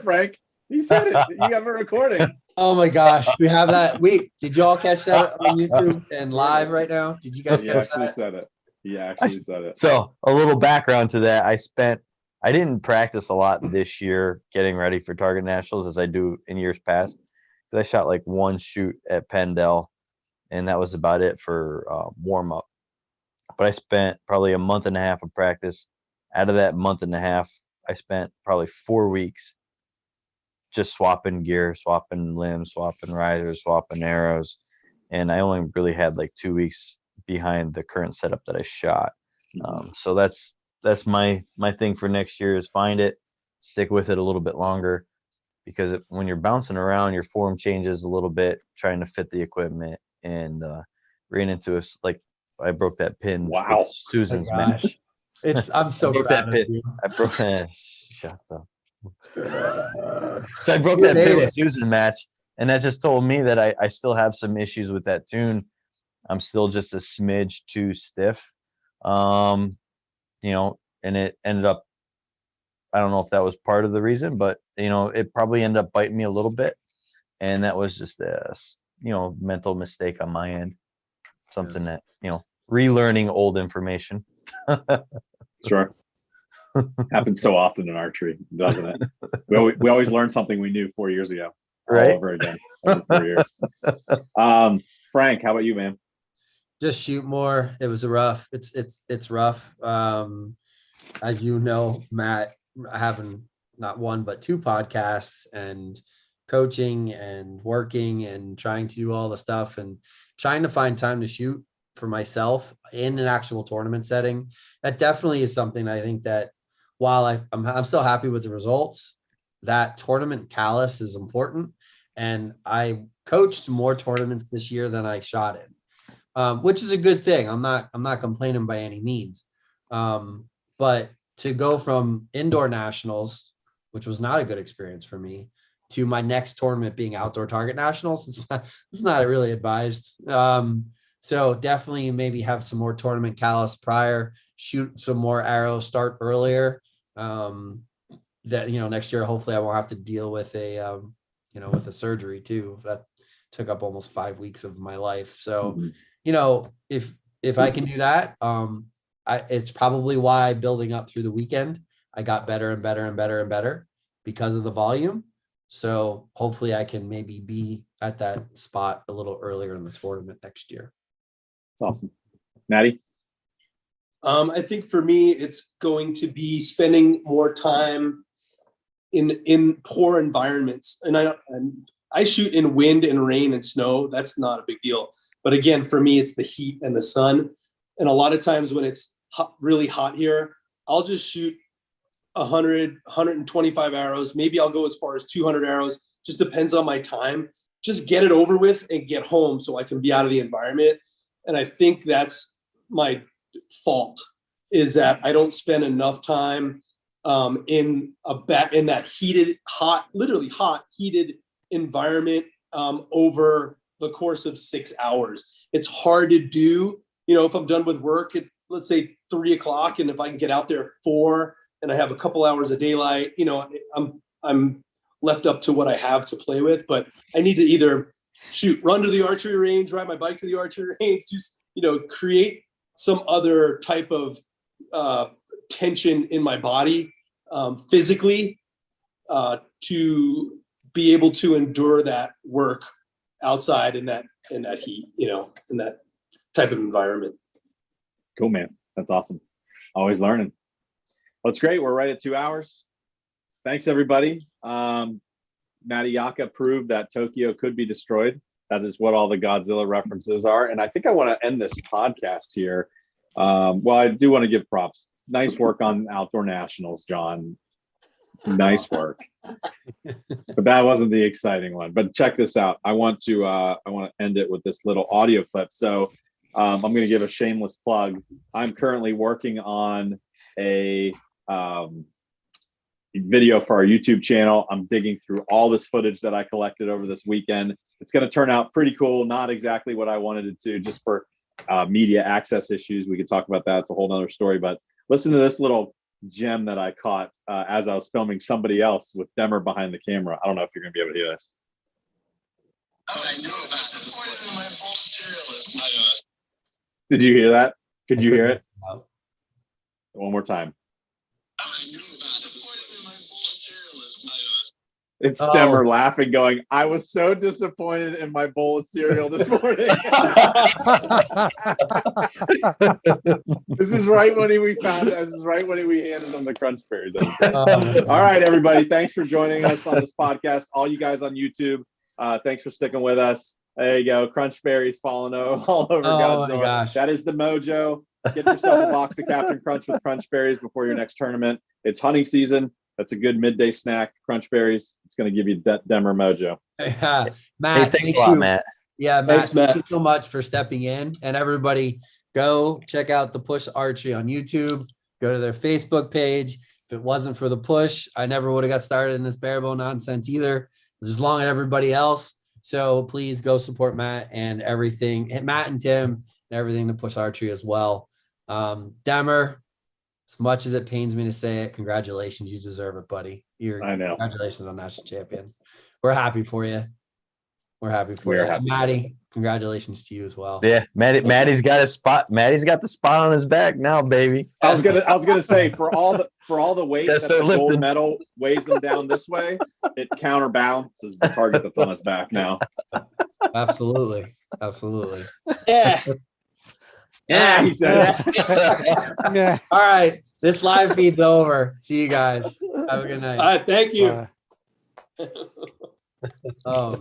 Frank. He said it. You have a recording. Oh my gosh, we have that. Did you all catch that on YouTube and live right now? Did you guys catch that? He actually said it. So a little background to that. I didn't practice a lot this year getting ready for Target Nationals as I do in years past, because I shot like one shoot at Pendel and that was about it for warm up. But I spent probably a month and a half of practice. Out of that month and a half, I spent probably 4 weeks just swapping gear, swapping limbs, swapping risers, swapping arrows. And I only really had like 2 weeks behind the current setup that I shot. So that's my thing for next year is find it, stick with it a little bit longer, because when you're bouncing around, your form changes a little bit, trying to fit the equipment, and ran into us like I broke that pin. Wow. with Susan's Oh, match. gosh. I'm so broke proud that of pin. you. I broke shut up. So I broke You that made pin with it. Susan match, and that just told me that I still have some issues with that tune. I'm still just a smidge too stiff. And it ended up, I don't know if that was part of the reason, but it probably ended up biting me a little bit. And that was just a mental mistake on my end. Something that, relearning old information. Sure. Happens so often in archery, doesn't it? We always learn something we knew 4 years ago, Right? all over again, every 4 years. Frank, how about you, man? Just shoot more. It was rough. It's rough. As you know, Matt, having not one but two podcasts and coaching and working and trying to do all the stuff and trying to find time to shoot for myself in an actual tournament setting. That definitely is something I think that while I'm still happy with the results, that tournament callus is important. And I coached more tournaments this year than I shot in, which is a good thing. I'm not complaining by any means. But to go from indoor nationals, which was not a good experience for me, to my next tournament being outdoor target nationals, it's not really advised. So definitely maybe have some more tournament callus prior, shoot some more arrows, start earlier. That next year hopefully I won't have to deal with with a surgery too. That took up almost 5 weeks of my life. So if I can do that, it's probably why building up through the weekend, I got better and better and better and better because of the volume. So hopefully I can maybe be at that spot a little earlier in the tournament next year. That's awesome. Maddie? I think for me, it's going to be spending more time in poor environments. And I shoot in wind and rain and snow. That's not a big deal. But again, for me, it's the heat and the sun. And a lot of times when it's really hot here, I'll just shoot 100, 125 arrows. Maybe I'll go as far as 200 arrows. Just depends on my time. Just get it over with and get home so I can be out of the environment. And I think that's my fault, is that I don't spend enough time in that heated, hot, literally hot, heated environment over the course of 6 hours. It's hard to do. If I'm done with work at, let's say, 3 o'clock, and if I can get out there at 4 and I have a couple hours of daylight, I'm left up to what I have to play with. But I need to either run to the archery range, ride my bike to the archery range, just create some other type of tension in my body physically to be able to endure that work outside in that heat, in that type of environment. Cool, man. That's awesome. Always learning. Well, it's great. We're right at 2 hours. Thanks, everybody. Matty Yaka proved that Tokyo could be destroyed. That is what all the Godzilla references are. And I think I want to end this podcast here. Well, I do want to give props. Nice work on Outdoor Nationals, John. Nice work. But that wasn't the exciting one. But check this out. I want to end it with this little audio clip. So I'm going to give a shameless plug. I'm currently working on a video for our YouTube channel. I'm digging through all this footage that I collected over this weekend. It's going to turn out pretty cool. Not exactly what I wanted it to, just for media access issues. We could talk about that. It's a whole nother story. But listen to this little gem that I caught as I was filming somebody else with Demer behind the camera. I don't know if you're going to be able to hear this. Did you hear that? Could you hear it? One more time. It's Oh. Demmer laughing, going, I was so disappointed in my bowl of cereal this morning. This is right when we handed him the Crunch Berries. All right, everybody. Thanks for joining us on this podcast. All you guys on YouTube, thanks for sticking with us. There you go. Crunch Berries falling all over Godzilla. My gosh. That is the mojo. Get yourself a box of Captain Crunch with Crunch Berries before your next tournament. It's hunting season. That's a good midday snack. Crunch Berries. It's going to give you Demmer mojo. Yeah. Matt, Hey, thanks a lot, Matt. Yeah, Matt, Thanks, Matt. thank you so much for stepping in. And everybody, go check out the Push Archery on YouTube. Go to their Facebook page. If it wasn't for the push, I never would have got started in this barebow nonsense either. As long as everybody else. So please go support Matt and everything. And Matt and Tim and everything to Push Archery as well. Demmer, as much as it pains me to say it, congratulations. You deserve it, buddy. I know. Congratulations on national champion. We're happy for you. We're happy for We you. are happy. Maddie, congratulations to you as well. Yeah, Maddie's got a spot. Maddie's got the spot on his back now, baby. I was gonna say for all the weight Yes, that they're the gold lifting. medal weighs him down this way, it counterbalances the target that's on his back now. Absolutely. Absolutely. Yeah. Yeah, he said. Yeah. All right. This live feed's over. See you guys. Have a good night. Thank you. Uh, Oh.